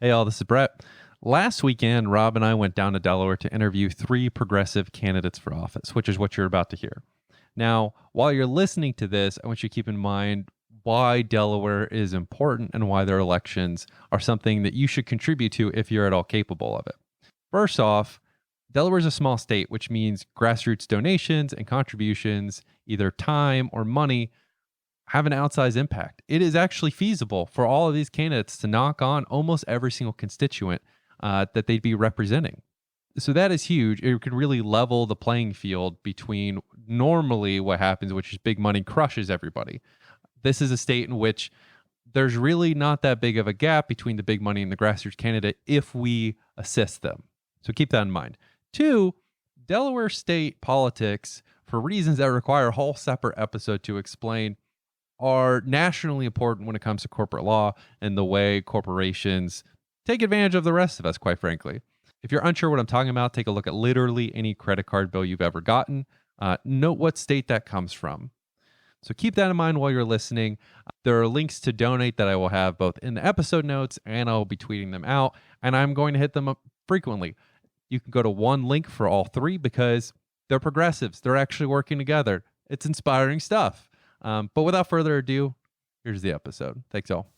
Hey, all, this is Brett. Last weekend, Rob and I went down to Delaware to interview 3 progressive candidates for office, which is what you're about to hear. Now, while you're listening to this, I want you to keep in mind why Delaware is important and why their elections are something that you should contribute to if you're at all capable of it. First off, Delaware is a small state, which means grassroots donations and contributions, either time or money, have an outsized impact. It is actually feasible for all of these candidates to knock on almost every single constituent that they'd be representing. So that is huge. It could really level the playing field between normally what happens, which is big money crushes everybody. This is a state in which there's really not that big of a gap between the big money and the grassroots candidate if we assist them. So keep that in mind. 2, Delaware state politics, for reasons that require a whole separate episode to explain, are nationally important when it comes to corporate law and the way corporations take advantage of the rest of us, quite frankly. If you're unsure what I'm talking about, take a look at literally any credit card bill you've ever gotten. Note what state that comes from. So keep that in mind while you're listening. There are links to donate that I will have both in the episode notes, and I'll be tweeting them out, and I'm going to hit them up frequently. You can go to one link for all 3 because they're progressives. They're actually working together. It's inspiring stuff. But without further ado, here's the episode. Thanks, all.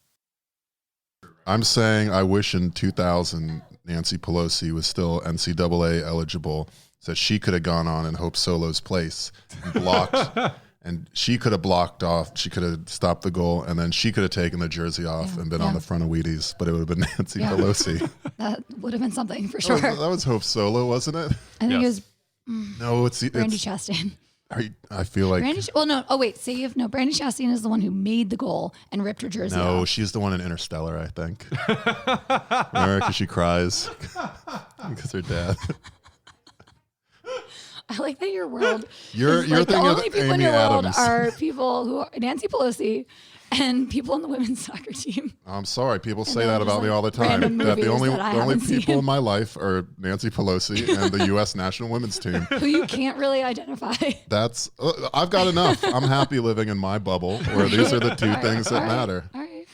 I'm saying I wish in 2000 Nancy Pelosi was still NCAA eligible, so she could have gone on in Hope Solo's place and blocked, and she could have blocked off. She could have stopped the goal, and then she could have taken the jersey off and been on the front of Wheaties, but it would have been Nancy Pelosi. That would have been something for sure. That was Hope Solo, wasn't it? I think it was No, it's Brandy Chastain. I feel like Brandy Brandy Chastain is the one who made the goal and ripped her jersey off. No, she's the one in Interstellar, I think. Remember, because she cries because her dad. I like that your world. You're like thinking the only of people Amy in your Adams. world are people who are Nancy Pelosi and people on the women's soccer team. I'm sorry, people say then that just, about me all the time. random That the movies only that I people haven't seen. in my life are Nancy Pelosi and the U.S. national women's team. Who you can't really identify. That's I've got enough. I'm happy living in my bubble where these are the 2 things that matter. All right.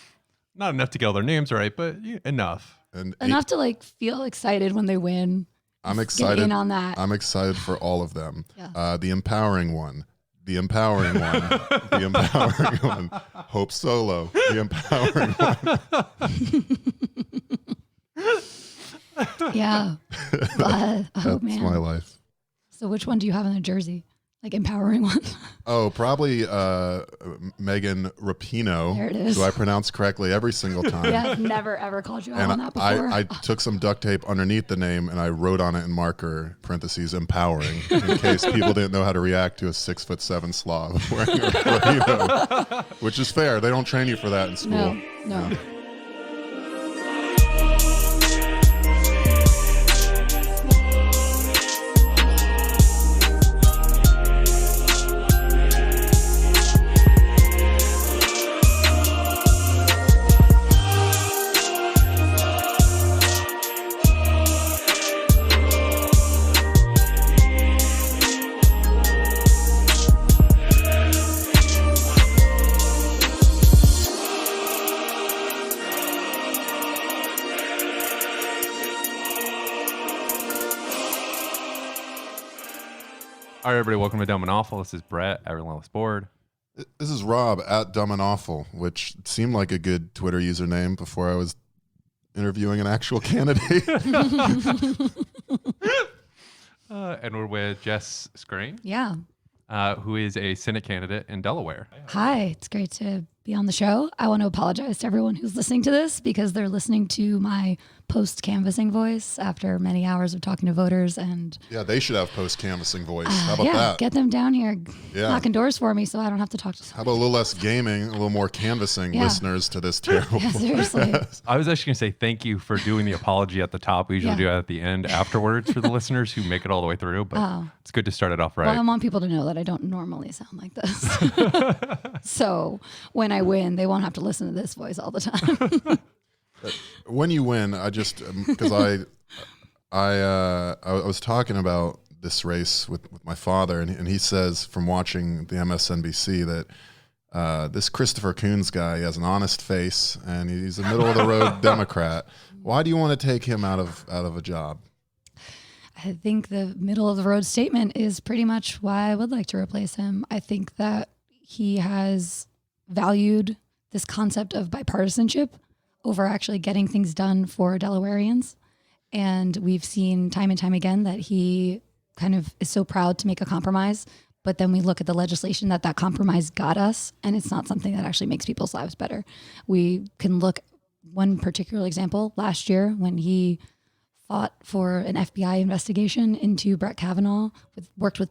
Not enough to get all their names right, but enough. And Enough to like feel excited when they win. I'm Get excited. in on that. I'm excited for all of them. Yeah. The empowering one. The empowering one. The empowering one. Hope Solo. The empowering one. Yeah. But, That's man. my life. So which one do you have in a jersey? Like empowering one? Oh, probably Megan Rapinoe. There it is. Who I pronounce correctly every single time. Yeah, I've never ever called you out on And that before. I took some duct tape underneath the name and I wrote on it in marker, parentheses, empowering, in case people didn't know how to react to a 6'7" Slav wearing a Rapinoe, which is fair. They don't train you for that in school. No. All right, everybody, welcome to Dumb and Awful. This is Brett at Relentless Board. This is Rob at Dumb and Awful, which seemed like a good Twitter username before I was interviewing an actual candidate. And we're with Jess Scarane, Yeah. who is a Senate candidate in Delaware. Hi, it's great to be on the show. I want to apologize to everyone who's listening to this because they're listening to my post-canvassing voice after many hours of talking to voters. And Yeah, they should have post-canvassing voice. How about yeah, that? get them down here Yeah. knocking doors for me so I don't have to talk to How someone. about a little less gaming, a little more canvassing listeners to this terrible Yeah, seriously. I was actually going to say thank you for doing the apology at the top. We usually do that at the end afterwards for the listeners who make it all the way through, but it's good to start it off right. Well, I want people to know that I don't normally sound like this. So when I win, they won't have to listen to this voice all the time. When you win, I just because I was talking about this race with my father, and he says from watching the MSNBC that this Christopher Coons guy, he has an honest face, and he's a middle of the road Democrat. Why do you want to take him out of a job? I think the middle of the road statement is pretty much why I would like to replace him. I think that he has valued this concept of bipartisanship over actually getting things done for Delawareans. And we've seen time and time again that he kind of is so proud to make a compromise, but then we look at the legislation that compromise got us, and it's not something that actually makes people's lives better. We can look one particular example last year when he fought for an FBI investigation into Brett Kavanaugh, worked with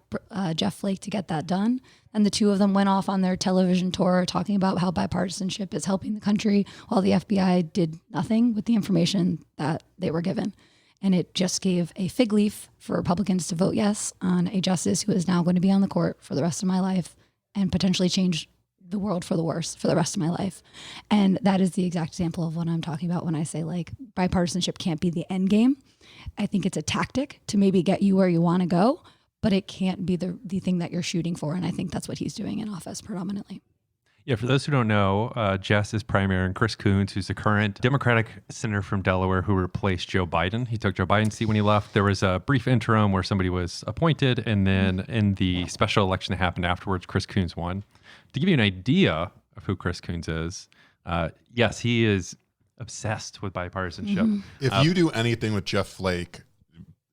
Jeff Flake to get that done. And the two of them went off on their television tour talking about how bipartisanship is helping the country while the FBI did nothing with the information that they were given. And it just gave a fig leaf for Republicans to vote yes on a justice who is now going to be on the court for the rest of my life and potentially change the world for the worse for the rest of my life. And that is the exact example of what I'm talking about when I say like bipartisanship can't be the end game. I think it's a tactic to maybe get you where you want to go, but it can't be the thing that you're shooting for. And I think that's what he's doing in office predominantly. Yeah, for those who don't know, Jess is primary and Chris Coons, who's the current Democratic senator from Delaware who replaced Joe Biden. He took Joe Biden's seat when he left. There was a brief interim where somebody was appointed, and then in the special election that happened afterwards, Chris Coons won. To give you an idea of who Chris Coons is, yes, he is obsessed with bipartisanship. If you do anything with Jeff Flake,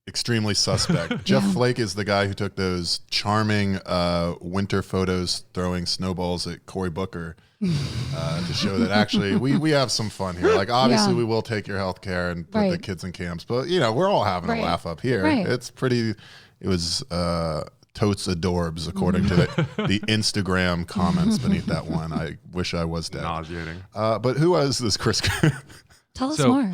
extremely suspect. Jeff Flake is the guy who took those charming winter photos throwing snowballs at Cory Booker to show that actually we have some fun here. Like, obviously, we will take your health care and put the kids in camps, but, you know, we're all having a laugh up here. It's pretty, it was totes adorbs, according to the Instagram comments beneath that one. I wish I was dead. Nauseating. But who was this Chris Coons? Tell us more.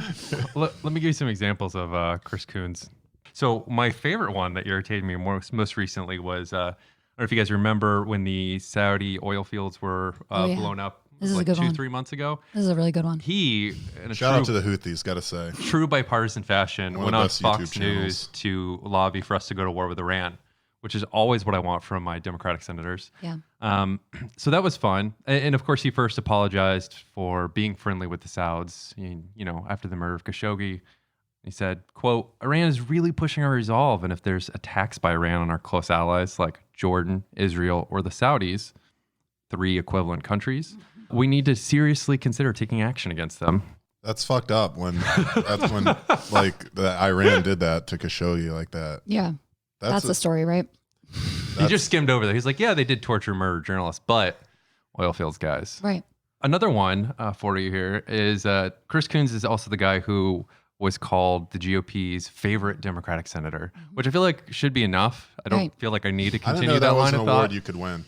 Let me give you some examples of Chris Coons. So my favorite one that irritated me most recently was, I don't know if you guys remember when the Saudi oil fields were blown up like 2-3 months ago. This is a really good one. He, in a Shout out to the Houthis, gotta say. True bipartisan fashion, went on Fox News to lobby for us to go to war with Iran, which is always what I want from my Democratic senators. Yeah. So that was fun. And of course, he first apologized for being friendly with the Sauds, you know, after the murder of Khashoggi. He said, quote, "Iran is really pushing our resolve, and if there's attacks by Iran on our close allies like Jordan, Israel, or the Saudis, 3 equivalent countries, we need to seriously consider taking action against them." That's fucked up when like Iran did that to Khashoggi like that. Yeah. That's the story, right? He just skimmed over there. He's like, yeah, they did torture and murder journalists, but oil fields guys. Right. Another one for you here is Chris Coons is also the guy who was called the GOP's favorite Democratic senator, which I feel like should be enough. I don't feel like I need to continue that line of thought. I didn't know that was an award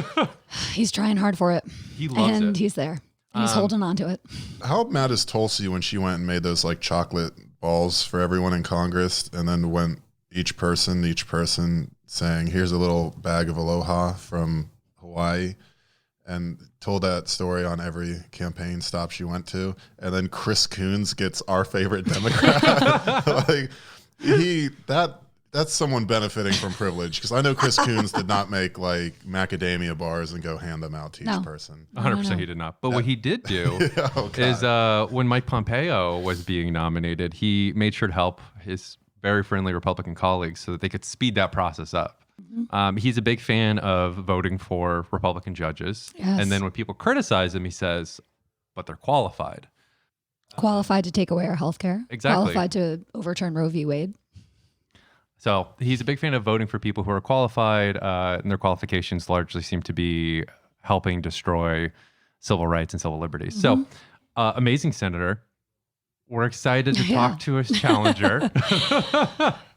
you could win. He's trying hard for it. He loves it. And he's there. And he's holding on to it. How mad is Tulsi when she went and made those like chocolate balls for everyone in Congress and then went each person saying, "Here's a little bag of aloha from Hawaii," and told that story on every campaign stop she went to. And then Chris Coons gets our favorite Democrat. Like that's someone benefiting from privilege, because I know Chris Coons did not make like macadamia bars and go hand them out to each person. 100% he did not. But what he did do is when Mike Pompeo was being nominated, he made sure to help his very friendly Republican colleagues so that they could speed that process up. He's a big fan of voting for Republican judges. Yes. And then when people criticize him, he says, but they're qualified. Qualified to take away our health care. Exactly. Qualified to overturn Roe v. Wade. So he's a big fan of voting for people who are qualified, and their qualifications largely seem to be helping destroy civil rights and civil liberties. So amazing senator. We're excited to talk to his challenger.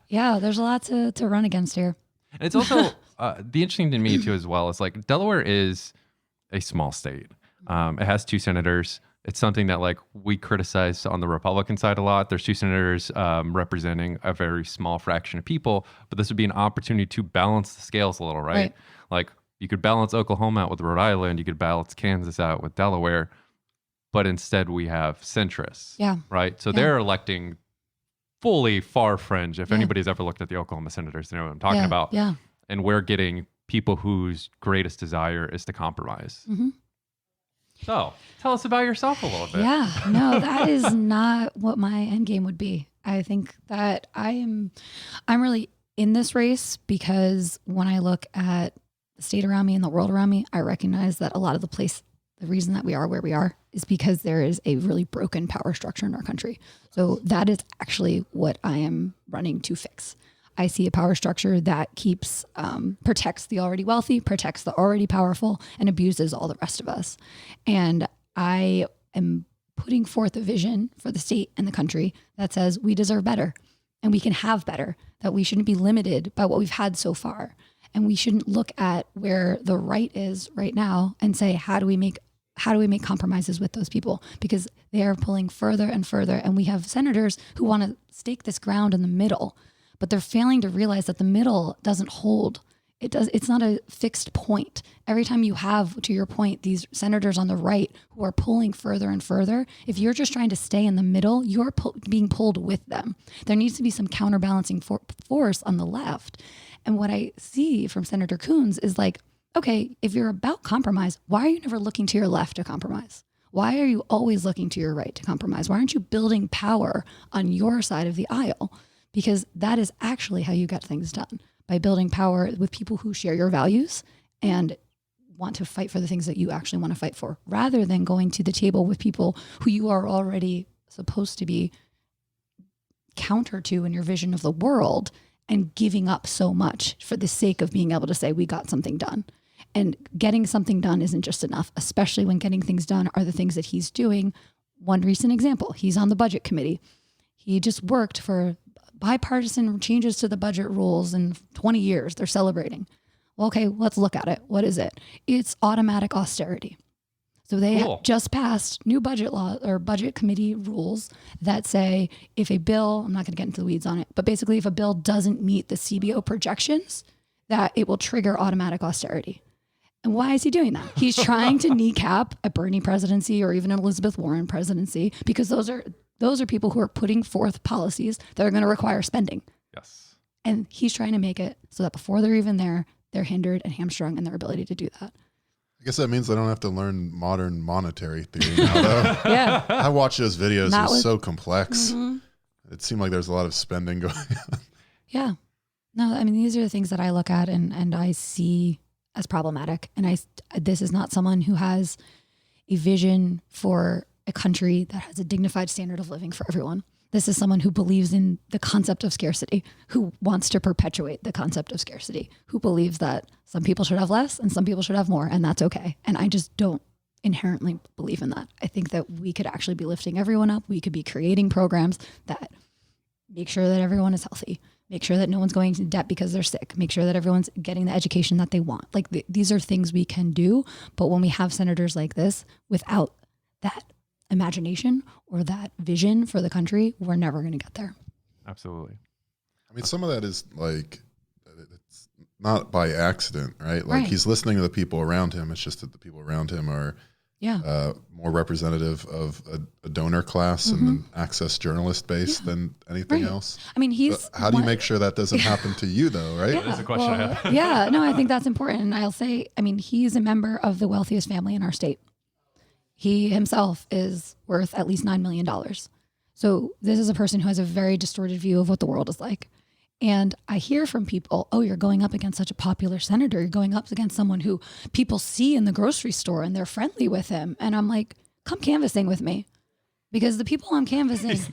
Yeah, there's a lot to run against here. And it's also the interesting to me too as well is like Delaware is a small state. It has 2 senators. It's something that like we criticize on the Republican side a lot. There's 2 senators representing a very small fraction of people, but this would be an opportunity to balance the scales a little, right? Like you could balance Oklahoma out with Rhode Island, you could balance Kansas out with Delaware, but instead we have centrists. Yeah. Right? So they're electing fully far fringe. If anybody's ever looked at the Oklahoma senators, they know what I'm talking about. Yeah. And we're getting people whose greatest desire is to compromise. So tell us about yourself a little bit. Yeah, no, that is not what my end game would be. I think that I'm really in this race because when I look at the state around me and the world around me, I recognize that a lot of the reason that we are where we are is because there is a really broken power structure in our country. So that is actually what I am running to fix. I see a power structure that protects the already wealthy, protects the already powerful, and abuses all the rest of us. And I am putting forth a vision for the state and the country that says we deserve better and we can have better, that we shouldn't be limited by what we've had so far. And we shouldn't look at where the right is right now and say, how do we make compromises with those people? Because they are pulling further and further. And we have senators who want to stake this ground in the middle, but they're failing to realize that the middle doesn't hold. It's not a fixed point. Every time you have, to your point, these senators on the right who are pulling further and further, if you're just trying to stay in the middle, you're being pulled with them. There needs to be some counterbalancing force on the left. And what I see from Senator Coons is like, okay, if you're about compromise, why are you never looking to your left to compromise? Why are you always looking to your right to compromise? Why aren't you building power on your side of the aisle? Because that is actually how you get things done, by building power with people who share your values and want to fight for the things that you actually want to fight for, rather than going to the table with people who you are already supposed to be counter to in your vision of the world and giving up so much for the sake of being able to say, we got something done. And getting something done isn't just enough, especially when getting things done are the things that he's doing. One recent example, he's on the budget committee. He just worked for bipartisan changes to the budget rules in 20 years. They're celebrating. Well, okay, let's look at it. What is it? It's automatic austerity. So they just passed new budget law or budget committee rules that say if a bill, I'm not going to get into the weeds on it, but basically if a bill doesn't meet the CBO projections, that it will trigger automatic austerity. And why is he doing that? He's trying to kneecap a Bernie presidency or even an Elizabeth Warren presidency, because those are people who are putting forth policies that are going to require spending. Yes. And he's trying to make it so that before they're even there, they're hindered and hamstrung in their ability to do that. I guess that means I don't have to learn modern monetary theory now, though. Yeah. I watched those videos. It was so complex. Mm-hmm. It seemed like there's a lot of spending going on. Yeah. No, I mean, these are the things that I look at and I see as problematic. And this is not someone who has a vision for a country that has a dignified standard of living for everyone. This is someone who believes in the concept of scarcity, who wants to perpetuate the concept of scarcity, who believes that some people should have less and some people should have more, and that's okay. And I just don't inherently believe in that. I think that we could actually be lifting everyone up. We could be creating programs that make sure that everyone is healthy, make sure that no one's going into debt because they're sick, make sure that everyone's getting the education that they want. Like these are things we can do. But when we have senators like this without that imagination or that vision for the country, we're never going to get there. Absolutely. I mean, some of that is like, it's not by accident, right? Like he's listening to the people around him. It's just that the people around him are more representative of a donor class and an access journalist base than anything else. I mean, how do you make sure that doesn't happen to you though, right? That is a question I have. Yeah, no, I think that's important. And I'll say, I mean, he's a member of the wealthiest family in our state. He himself is worth at least $9 million. So this is a person who has a very distorted view of what the world is like. And I hear from people, oh, you're going up against such a popular senator. You're going up against someone who people see in the grocery store and they're friendly with him. And I'm like, come canvassing with me. Because the people I'm canvassing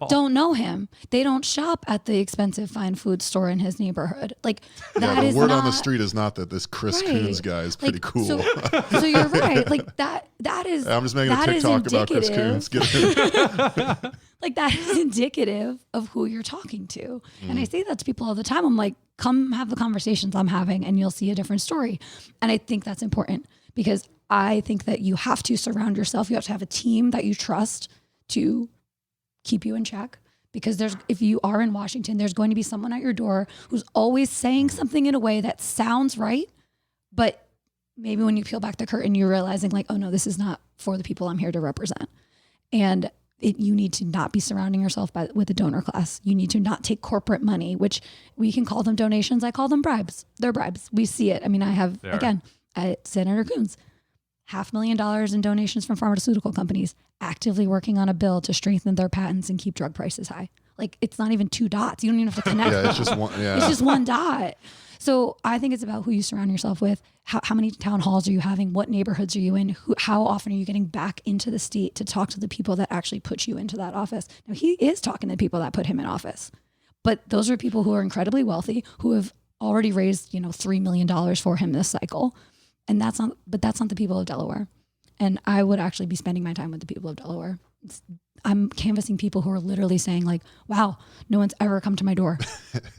don't know him. They don't shop at the expensive fine food store in his neighborhood. Like that is the word on the street is not that this Chris Coons guy is pretty cool. So you're right. Like that is. I'm just making a TikTok about Chris Coons. Like that is indicative of who you're talking to. And I say that to people all the time. I'm like, come have the conversations I'm having and you'll see a different story. And I think that's important because I think that you have to surround yourself. You have to have a team that you trust to keep you in check. Because if you are in Washington, there's going to be someone at your door who's always saying something in a way that sounds right. But maybe when you peel back the curtain, you're realizing like, oh no, this is not for the people I'm here to represent. And you need to not be surrounding yourself with a donor class. You need to not take corporate money, which we can call them donations. I call them bribes. They're bribes. We see it. I mean, I have, again, at Senator Coons, $500,000 in donations from pharmaceutical companies actively working on a bill to strengthen their patents and keep drug prices high. Like, it's not even 2 dots. You don't even have to connect. Yeah, it's just one. Yeah. It's just 1 dot. So I think it's about who you surround yourself with. How many town halls are you having? What neighborhoods are you in? How often are you getting back into the state to talk to the people that actually put you into that office? Now, he is talking to the people that put him in office, but those are people who are incredibly wealthy, who have already raised, $3 million for him this cycle. And that's not the people of Delaware. And I would actually be spending my time with the people of Delaware. I'm canvassing people who are literally saying like, wow, no one's ever come to my door.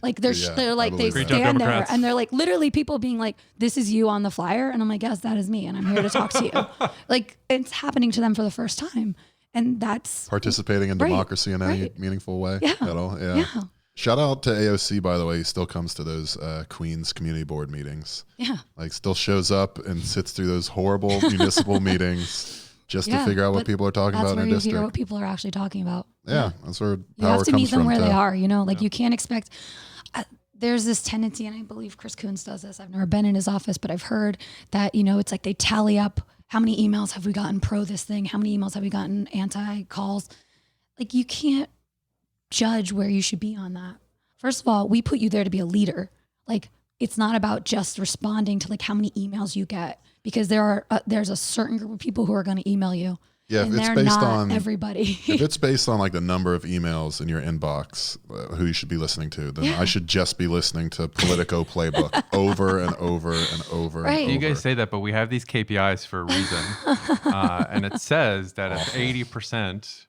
Like they're like, they stand there and they're like literally people being like, this is you on the flyer. And I'm like, yes, that is me. And I'm here to talk to you. Like, it's happening to them for the first time. And that's participating in democracy in any meaningful way at all. Yeah. Shout out to AOC, by the way. He still comes to those Queens Community Board meetings. Yeah. Like, still shows up and sits through those horrible municipal meetings just to figure out what people are talking about in their district. That's where you hear what people are actually talking about. Yeah, that's where power comes from. You have to meet them where they are, Like, you can't expect... there's this tendency, and I believe Chris Coons does this. I've never been in his office, but I've heard that, it's like they tally up how many emails have we gotten pro this thing? How many emails have we gotten anti calls? Like, you can't judge where you should be on that. First of all, we put you there to be a leader. Like, it's not about just responding to like how many emails you get, because there's a certain group of people who are going to email you. Yeah, and if it's they're based not on everybody. If it's based on like the number of emails in your inbox, who you should be listening to, then I should just be listening to Politico Playbook over and over and over. Right. And over. You guys say that, but we have these KPIs for a reason, and it says that if 80%.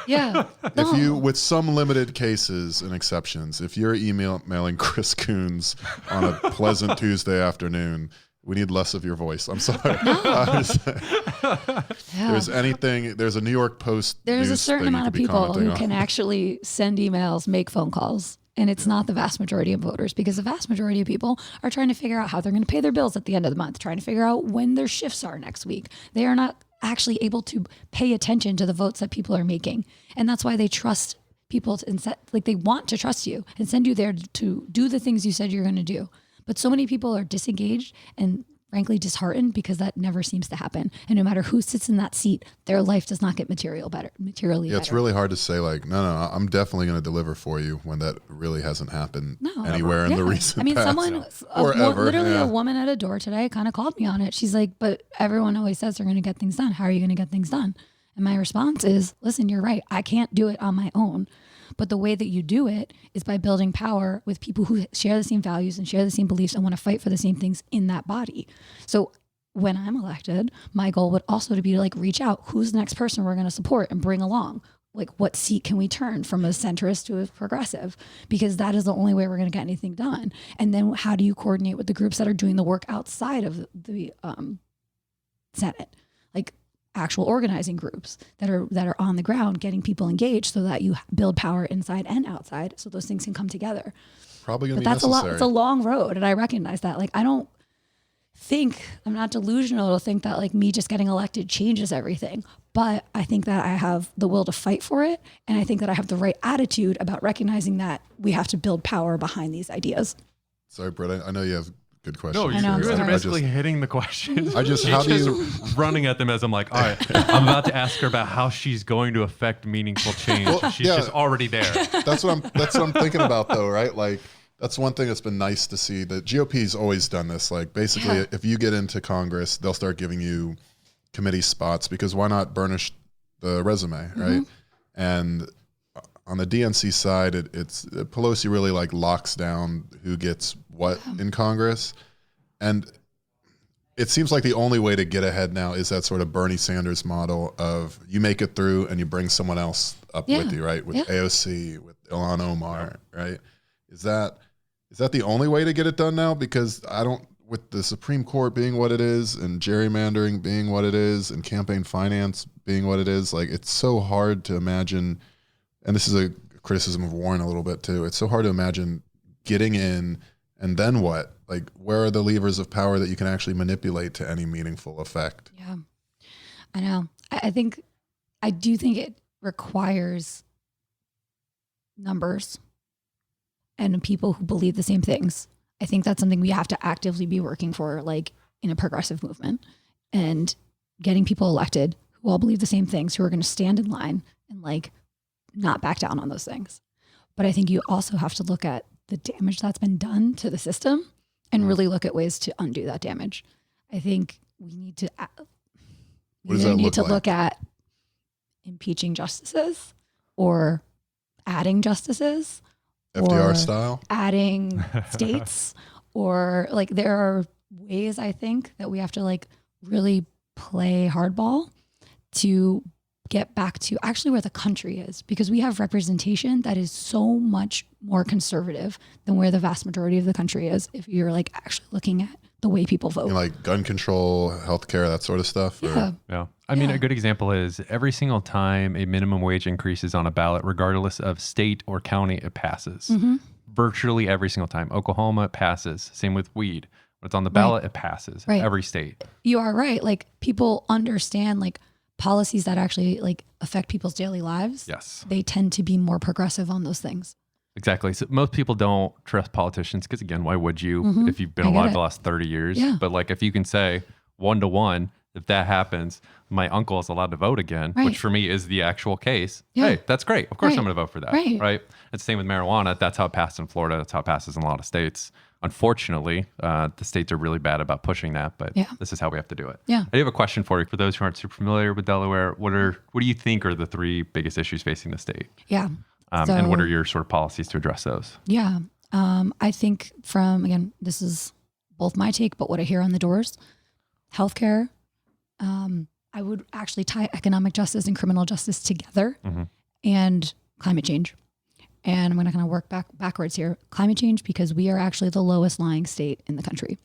Yeah. If you, with some limited cases and exceptions, if you're emailing Chris Coons on a pleasant Tuesday afternoon, we need less of your voice. I'm sorry. There's a New York Post. There's a certain amount of people who can actually send emails, make phone calls. And it's not the vast majority of voters, because the vast majority of people are trying to figure out how they're going to pay their bills at the end of the month, trying to figure out when their shifts are next week. They are not actually able to pay attention to the votes that people are making. And that's why they trust people they want to trust you and send you there to do the things you said you're going to do. But so many people are disengaged and frankly disheartened because that never seems to happen. And no matter who sits in that seat, their life does not get materially better. It's really hard to say like, no, I'm definitely going to deliver for you when that really hasn't happened anywhere in the recent past. A woman at a door today kind of called me on it. She's like, but everyone always says they're going to get things done. How are you going to get things done? And my response is, listen, you're right. I can't do it on my own. But the way that you do it is by building power with people who share the same values and share the same beliefs and want to fight for the same things in that body. So when I'm elected, my goal would also to be to like reach out. Who's the next person we're going to support and bring along? Like, what seat can we turn from a centrist to a progressive? Because that is the only way we're going to get anything done. And then how do you coordinate with the groups that are doing the work outside of the Senate? Like, actual organizing groups that are on the ground, getting people engaged so that you build power inside and outside, so those things can come together. Probably going to be necessary. It's a long road, and I recognize that. Like, I'm not delusional to think that like me just getting elected changes everything, but I think that I have the will to fight for it, and I think that I have the right attitude about recognizing that we have to build power behind these ideas. Sorry, Brett, I know you have good questions. No, you guys are basically hitting the questions. Running at them as I'm like, all right, I'm about to ask her about how she's going to affect meaningful change. Well, she's just already there. That's what I'm thinking about though, right? Like, that's one thing that's been nice to see. The GOP's always done this. Like, basically, if you get into Congress, they'll start giving you committee spots, because why not burnish the resume, right? And on the DNC side, it's Pelosi really like locks down who gets what in Congress. And it seems like the only way to get ahead now is that sort of Bernie Sanders model of you make it through and you bring someone else up with you, right? With AOC, with Ilhan Omar, right? Is that the only way to get it done now? Because with the Supreme Court being what it is and gerrymandering being what it is and campaign finance being what it is, like, it's so hard to imagine. And this is a criticism of Warren a little bit too. It's so hard to imagine getting in and then what? Like, where are the levers of power that you can actually manipulate to any meaningful effect? Yeah, I know. I do think it requires numbers and people who believe the same things. I think that's something we have to actively be working for, like in a progressive movement. And getting people elected who all believe the same things, who are going to stand in line and like not back down on those things. But I think you also have to look at the damage that's been done to the system and really look at ways to undo that damage. I think we need to look at impeaching justices or adding justices, FDR or style, adding states, or like there are ways I think that we have to like really play hardball to get back to actually where the country is, because we have representation that is so much more conservative than where the vast majority of the country is. If you're like actually looking at the way people vote, like gun control, healthcare, that sort of stuff. Yeah. I mean, a good example is every single time a minimum wage increases on a ballot, regardless of state or county, it passes. Virtually every single time. Oklahoma, it passes. Same with weed. When it's on the ballot, it passes. Every state. You are right. Like people understand like policies that actually like affect people's daily lives. Yes. They tend to be more progressive on those things. Exactly. So most people don't trust politicians because, again, why would you if you've been alive the last 30 years? Yeah. But like if you can say 1-to-1, if that happens, my uncle is allowed to vote again, which for me is the actual case. Yeah. Hey, that's great. Of course I'm going to vote for that. Right. It's the same with marijuana. That's how it passed in Florida. That's how it passes in a lot of states. Unfortunately, the states are really bad about pushing that, but this is how we have to do it. Yeah. I do have a question for you. For those who aren't super familiar with Delaware, what do you think are the 3 biggest issues facing the state? Yeah. And what are your sort of policies to address those? Yeah. I think again, this is both my take, but what I hear on the doors, healthcare. I would actually tie economic justice and criminal justice together, and climate change. And I'm going to kind of work backwards here. Climate change, because we are actually the lowest lying state in the country.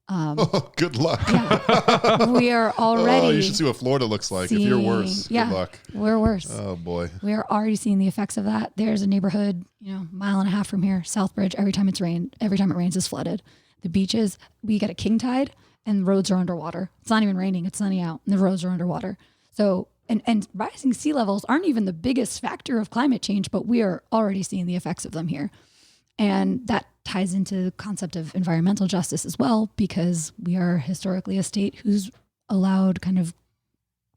Good luck. Yeah. We are already. You should see what Florida looks like. If you're worse, good luck. We're worse. Oh boy. We are already seeing the effects of that. There's a neighborhood, mile and a half from here, Southbridge. Every time it rains, is flooded. The beaches, we get a king tide and roads are underwater. It's not even raining. It's sunny out and the roads are underwater. So, and rising sea levels aren't even the biggest factor of climate change, but we are already seeing the effects of them here. And that ties into the concept of environmental justice as well, because we are historically a state who's allowed kind of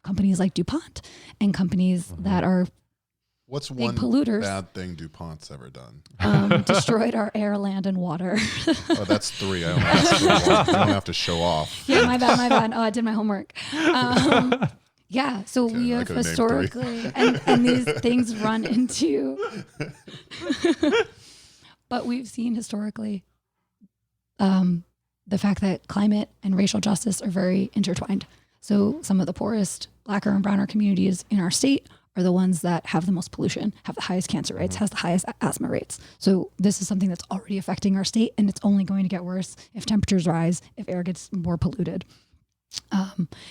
companies like DuPont and companies that are What's big one polluters, bad thing DuPont's ever done? Destroyed our air, land, and water. Oh, that's 3. I only asked for 1. You don't have to show off. Yeah, my bad. Oh, I did my homework. Yeah, so we have historically, and these things run into, but we've seen historically the fact that climate and racial justice are very intertwined. So some of the poorest Blacker and browner communities in our state are the ones that have the most pollution, have the highest cancer rates, has the highest asthma rates. So this is something that's already affecting our state, and it's only going to get worse if temperatures rise, if air gets more polluted.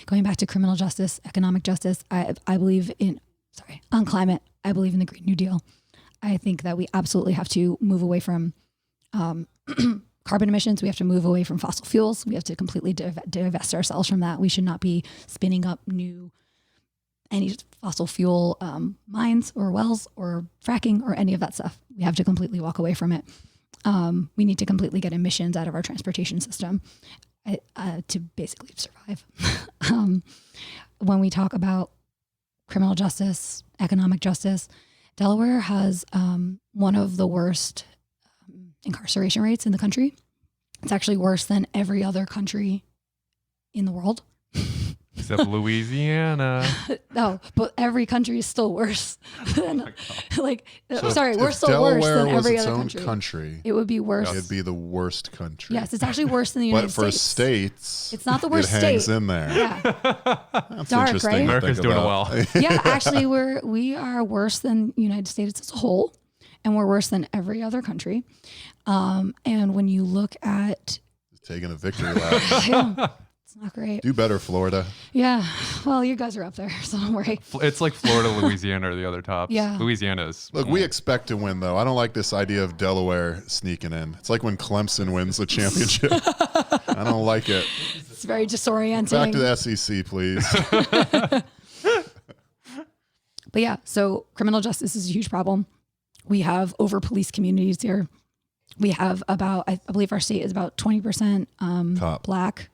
Going back to criminal justice, economic justice, I believe on climate, I believe in the Green New Deal. I think that we absolutely have to move away from carbon emissions. We have to move away from fossil fuels. We have to completely divest ourselves from that. We should not be spinning up any fossil fuel mines or wells or fracking or any of that stuff. We have to completely walk away from it. We need to completely get emissions out of our transportation system to basically survive. When we talk about criminal justice, economic justice, Delaware has one of the worst incarceration rates in the country. It's actually worse than every other country in the world. Except Louisiana. No, but every country is still worse than, we're still Delaware worse than every was other its own country. It would be worse. It'd be the worst country. Yes, it's actually worse than the United States. But for states, it's not the worst it hangs state. in there. Yeah. That's dark, interesting. right? America's doing well. Yeah, actually, we are worse than United States as a whole, and we're worse than every other country. And when you look at taking a victory lap. It's not great. Do better, Florida. Yeah. Well, you guys are up there, so don't worry. It's like Florida, Louisiana are the other tops. Yeah. Louisiana's. Look, we expect to win, though. I don't like this idea of Delaware sneaking in. It's like when Clemson wins the championship. I don't like it. It's very disorienting. Back to the SEC, please. But yeah, so criminal justice is a huge problem. We have over-policed communities here. We have about, I believe our state is about 20% Top. black,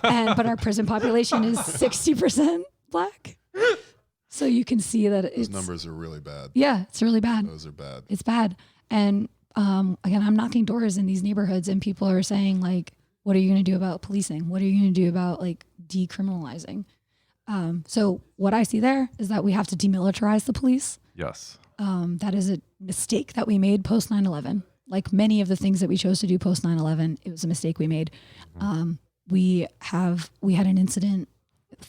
but our prison population is 60% black. So you can see that Those numbers are really bad. Yeah, it's really bad. Those are bad. It's bad. And again, I'm knocking doors in these neighborhoods and people are saying like, what are you going to do about policing? What are you going to do about like decriminalizing? So what I see there is that we have to demilitarize the police. Yes. That is a mistake that we made post 9/11. Like many of the things that we chose to do post 9/11, it was a mistake we made. We had an incident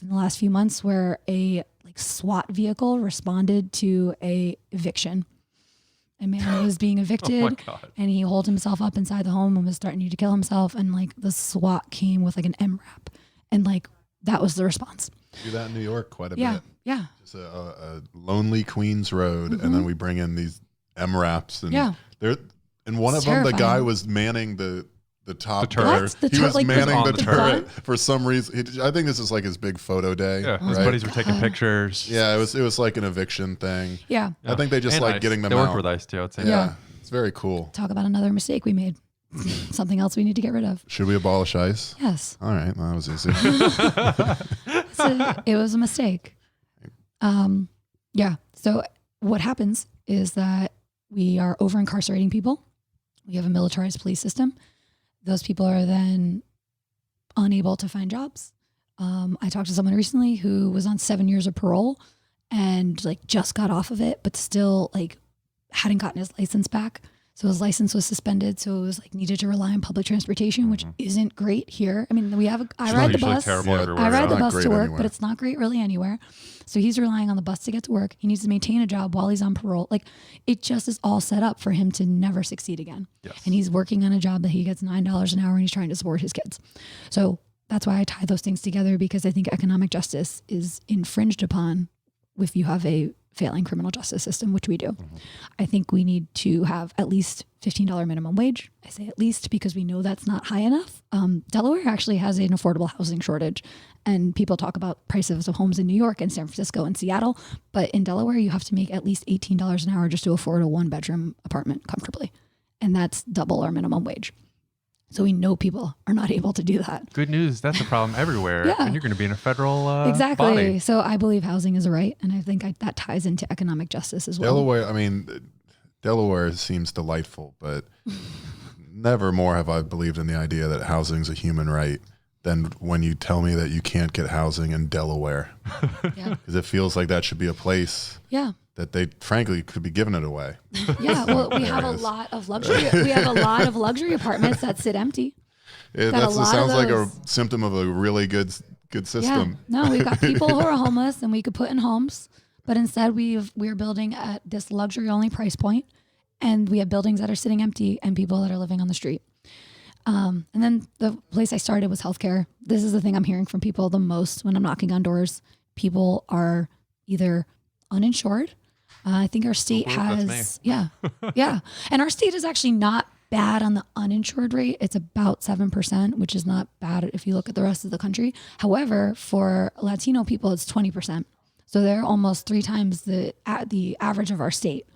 in the last few months where a like SWAT vehicle responded to a eviction. A man was being evicted and he holed himself up inside the home and was starting to kill himself. And like the SWAT came with like an MRAP and like that was the response. Do that in New York quite a bit. Yeah. Just a lonely Queens Road, and then we bring in these MRAPs, and they're and one of them, the guy was manning the top turret. He was manning the turret for some reason. I think this is like his big photo day. Yeah, his buddies were taking pictures. Yeah, it was like an eviction thing. Yeah, I think they just like getting them out. out. They work with ICE too. I'd say. Yeah, it's very cool. Talk about another mistake we made. Something else we need to get rid of. Should we abolish ICE? Yes. All right, well, that was easy. It was a mistake. Yeah. So what happens is that we are over incarcerating people. We have a militarized police system. Those people are then unable to find jobs. I talked to someone recently who was on 7 years of parole and like just got off of it, but still like hadn't gotten his license back. So his license was suspended. So it was like needed to rely on public transportation, which isn't great here. I mean, I ride the bus. I ride the bus to work, but it's not great really anywhere. So he's relying on the bus to get to work. He needs to maintain a job while he's on parole. Like it just is all set up for him to never succeed again. Yes. And he's working on a job that he gets $9 an hour and he's trying to support his kids. So that's why I tie those things together, because I think economic justice is infringed upon if you have a failing criminal justice system, which we do. I think we need to have at least $15 minimum wage. I say at least because we know that's not high enough. Delaware actually has an affordable housing shortage, and people talk about prices of homes in New York and San Francisco and Seattle, but in Delaware you have to make at least $18 an hour just to afford a 1-bedroom apartment comfortably, and that's double our minimum wage. So we know people are not able to do that. Good news. That's a problem everywhere. Yeah. And you're going to be in a federal exactly. body. So I believe housing is a right. And I think that ties into economic justice as well. Delaware seems delightful, but never more have I believed in the idea that housing is a human right than when you tell me that you can't get housing in Delaware. Because it feels like that should be a place that they frankly could be giving it away. Yeah, well, we have a lot of luxury. We have a lot of luxury apartments that sit empty. That sounds like a symptom of a really good system. Yeah. No, we've got people who are homeless and we could put in homes, but instead we're building at this luxury only price point, and we have buildings that are sitting empty and people that are living on the street. And then the place I started was healthcare. This is the thing I'm hearing from people the most when I'm knocking on doors. People are either uninsured. I think our state has, yeah. And our state is actually not bad on the uninsured rate. It's about 7%, which is not bad if you look at the rest of the country. However, for Latino people, it's 20%. So they're almost 3 times the average of our state.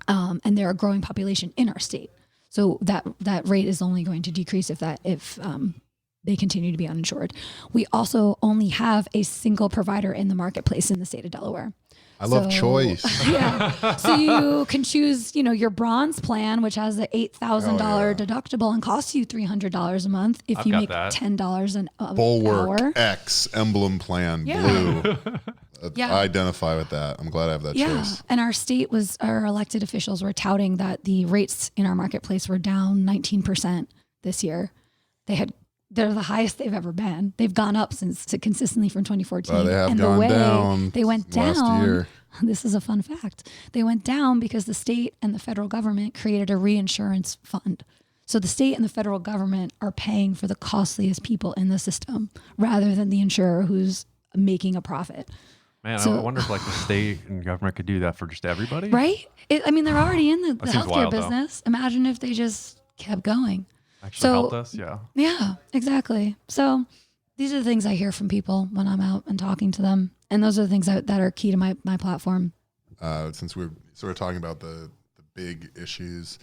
And they're a growing population in our state. So that rate is only going to decrease if they continue to be uninsured. We also only have a single provider in the marketplace in the state of Delaware. I love choice. Yeah. So you can choose, your bronze plan, which has the $8,000 deductible and costs you $300 a month if you make $10 an hour. Bulwark X emblem plan, blue. I identify with that. I'm glad I have that choice. And our elected officials were touting that the rates in our marketplace were down 19% this year. They're the highest they've ever been. They've gone up consistently from 2014. They have gone down. They went down. Last year. This is a fun fact. They went down because the state and the federal government created a reinsurance fund. So the state and the federal government are paying for the costliest people in the system rather than the insurer who's making a profit. Man, I wonder if like the state and government could do that for just everybody. Right? They're already in the healthcare wild, business. Imagine if they just kept going. Actually helped us, yeah. Yeah, exactly. So these are the things I hear from people when I'm out and talking to them. And those are the things that are key to my platform. Since we're sort of talking about the big issues,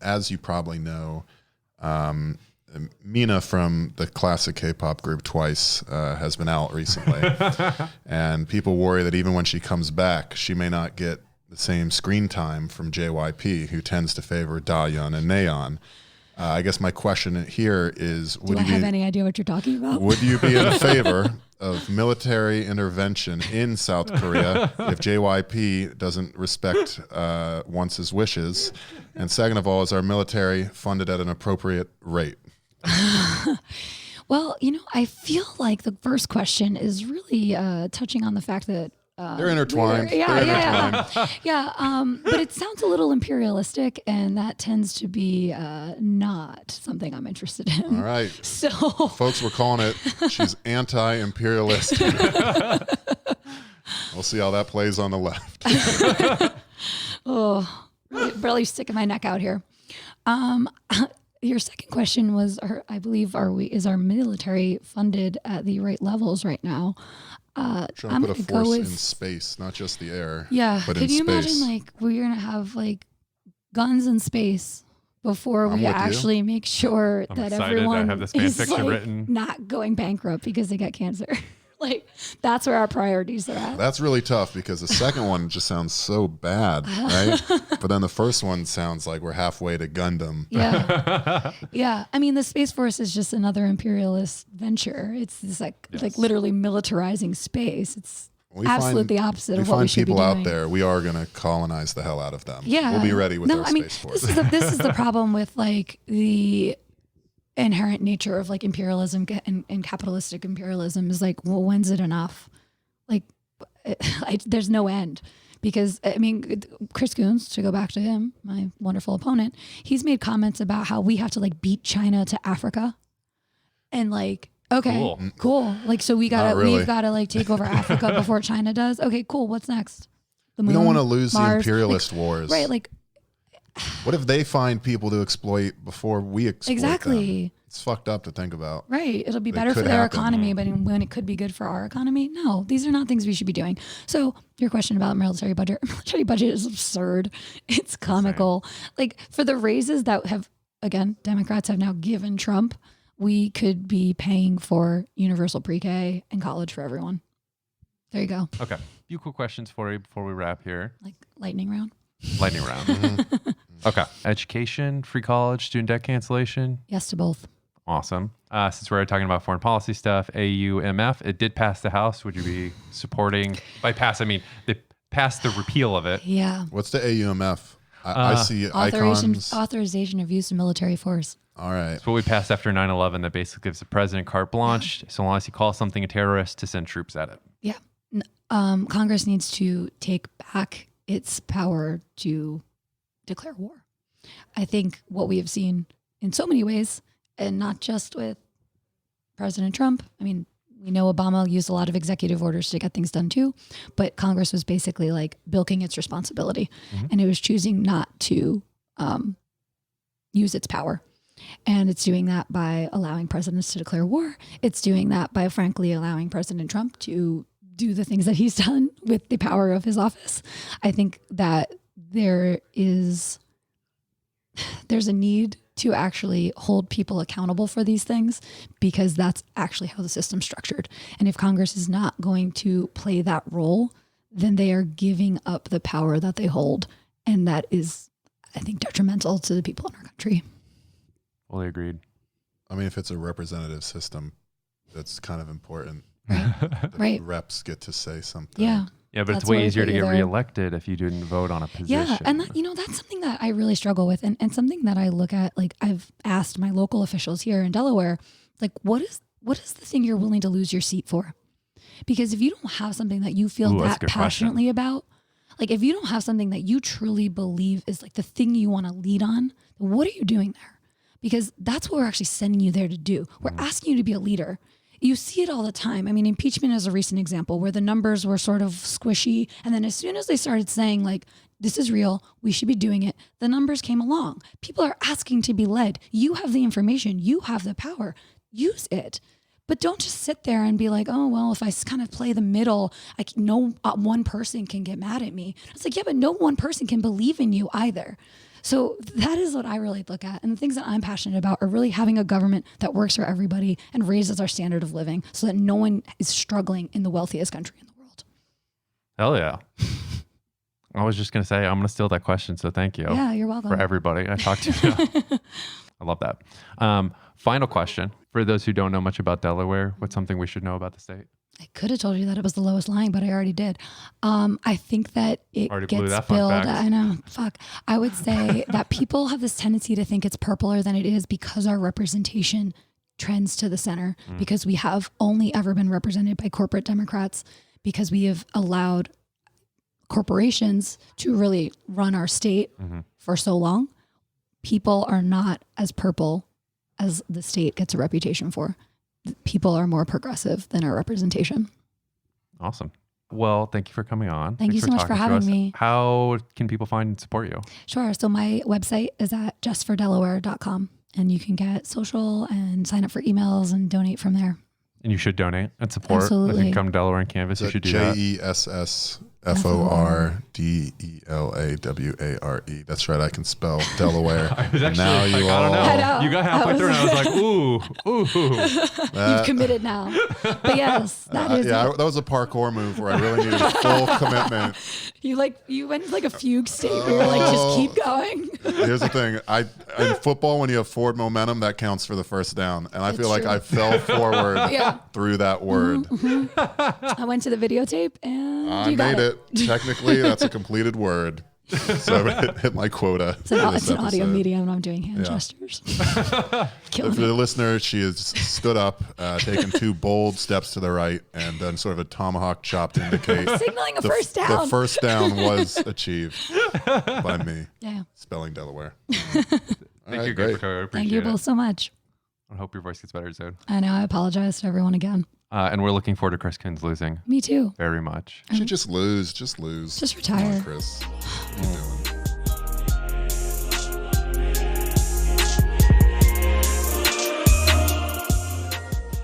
As you probably know, Mina from the classic K-pop group Twice has been out recently. And people worry that even when she comes back, she may not get the same screen time from JYP, who tends to favor Dahyun and Nayeon. I guess my question here is, Do I have any idea what you're talking about? Would you be in favor of military intervention in South Korea if JYP doesn't respect Once's wishes? And second of all, is our military funded at an appropriate rate? Well, I feel like the first question is really touching on the fact that they're intertwined. Yeah. But it sounds a little imperialistic, and that tends to be not something I'm interested in. All right. So, folks, we're calling it, she's anti-imperialist. We'll see how that plays on the left. really sticking my neck out here. Your second question was, I believe, is our military funded at the right levels right now? Trying to put a force in space, not just the air. Yeah. But Could you space. imagine we're going to have guns in space before we actually make sure that everyone have this fan is fiction written. not going bankrupt because they got cancer? That's where our priorities are at. That's really tough because the second one just sounds so bad, right? But then the first one sounds like we're halfway to Gundam. Yeah. Yeah. I mean, the Space Force is just another imperialist venture. It's this like literally militarizing space. It's absolutely the opposite of what we should be doing. We find people out there, we are going to colonize the hell out of them. Yeah. We'll be ready with our Space Force. This is the problem with the inherent nature of imperialism and capitalistic imperialism is well, when's it enough? There's no end. Because Chris Coons, to go back to him, my wonderful opponent, he's made comments about how we have to beat China to Africa. And okay, cool. So we've got to take over Africa before China does. Okay, cool. What's next? The moon, we don't want to lose Mars, the imperialist wars. Right. What if they find people to exploit before we exploit exactly. them? It's fucked up to think about. Right. It'll be better for their economy, but when it could be good for our economy, no, these are not things we should be doing. So your question about military budget is absurd. It's comical. For the raises that Democrats have now given Trump, we could be paying for universal pre-K and college for everyone. There you go. Okay. Few quick questions for you before we wrap here. Lightning round. Lightning round. Mm-hmm. Okay. Education, free college, student debt cancellation. Yes to both. Awesome. Since we're talking about foreign policy stuff, AUMF, it did pass the House. Would you be supporting, by pass, I mean, they passed the repeal of it. Yeah. What's the AUMF? I see icons. Authorization of use of military force. All right. It's what we passed after 9/11 that basically gives the president carte blanche, so long as he calls something a terrorist, to send troops at it. Yeah. Congress needs to take back its power to declare war. I think what we have seen in so many ways, and not just with President Trump. I mean, we know Obama used a lot of executive orders to get things done too, but Congress was basically bilking its responsibility, and it was choosing not to use its power. And it's doing that by allowing presidents to declare war. It's doing that by, frankly, allowing President Trump to do the things that he's done with the power of his office. I think that there's a need to actually hold people accountable for these things, because that's actually how the system's structured. And if Congress is not going to play that role, then they are giving up the power that they hold. And that is, I think, detrimental to the people in our country. Fully agreed. I mean, if it's a representative system, that's kind of important. Right. The reps get to say something. Yeah. Yeah, but it's way easier to get reelected if you didn't vote on a position. Yeah, and that's something that I really struggle with, and something that I look at. I've asked my local officials here in Delaware, what is the thing you're willing to lose your seat for? Because if you don't have something that you feel that passionately about, if you don't have something that you truly believe is the thing you want to lead on, what are you doing there? Because that's what we're actually sending you there to do. We're asking you to be a leader. You see it all the time. I mean, impeachment is a recent example where the numbers were sort of squishy. And then as soon as they started saying, this is real, we should be doing it, the numbers came along. People are asking to be led. You have the information. You have the power. Use it. But don't just sit there and be oh, well, if I kind of play the middle, no one person can get mad at me. It's yeah, but no one person can believe in you either. So that is what I really look at. And the things that I'm passionate about are really having a government that works for everybody and raises our standard of living so that no one is struggling in the wealthiest country in the world. Hell yeah. I was just going to say, I'm going to steal that question. So thank you. Yeah, you're welcome. For everybody I talked to. I love that. Final question. For those who don't know much about Delaware, what's something we should know about the state? I could have told you that it was the lowest lying, but I already did. I think that it Already blew gets that fun billed. fact. I know. Fuck. I would say that people have this tendency to think it's purpler than it is because our representation trends to the center, because we have only ever been represented by corporate Democrats, because we have allowed corporations to really run our state for so long. People are not as purple as the state gets a reputation for. People are more progressive than our representation. Awesome. Well, thank you for coming on. Thank you so much for talking to having us. me. How can people find and support you? Sure. So my website is at justfordelaware.com, and you can get social and sign up for emails and donate from there. And you should donate and support. Absolutely. If you come to Delaware and canvas, you should do that. JESSFORDELAWARE. That's right. I can spell Delaware. I was actually now like, you I all. don't know. I know. You got halfway through and I was like, ooh. You've committed now. But yes, that is it. that was a parkour move where I really needed full commitment. You went like a fugue state where you're like, just keep going. Here's the thing. In football, when you have forward momentum, that counts for the first down. And I feel like true. I fell forward Yeah. through that word. I went to the videotape and I you got made it. Technically, that's a completed word. So I hit my quota. It's an audio medium and I'm doing hand gestures. Killing For the me. listener, she has stood up, taken 2 bold steps to the right, and done sort of a tomahawk chop to indicate Signaling a first down. The first down was achieved by me. Yeah. Spelling Delaware. Thank you, great. Coco. I appreciate Thank you it. both so much. I hope your voice gets better soon. I know. I apologize to everyone again. And we're looking forward to Chris Coons losing Me too. very much. You should just lose. Just lose. Just Come on, retire. Chris. What are you doing?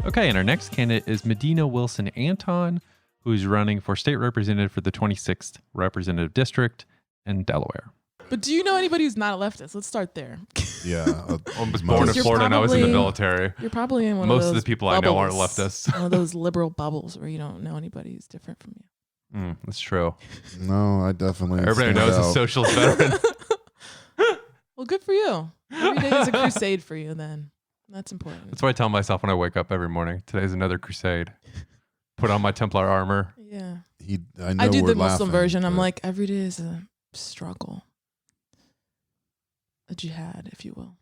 Okay, and our next candidate is Madinah Wilson Anton, who's running for state representative for the 26th Representative District in Delaware. But do you know anybody who's not a leftist? Let's start there. Yeah. I was born in You're Florida and I was in the probably- military. You're probably in one Most of of those the people I know aren't bubbles. leftists. One of those liberal bubbles where you don't know anybody who's different from you. That's true. No, I definitely. Everybody stand knows a out. socialist veteran. Well, good for you. Every day is a crusade for you then. That's important. That's what I tell myself when I wake up every morning. Today's another crusade. Put on my Templar armor. Yeah. I know I do we're the Muslim laughing, version. I'm but- like, every day is a struggle. A jihad, if you will.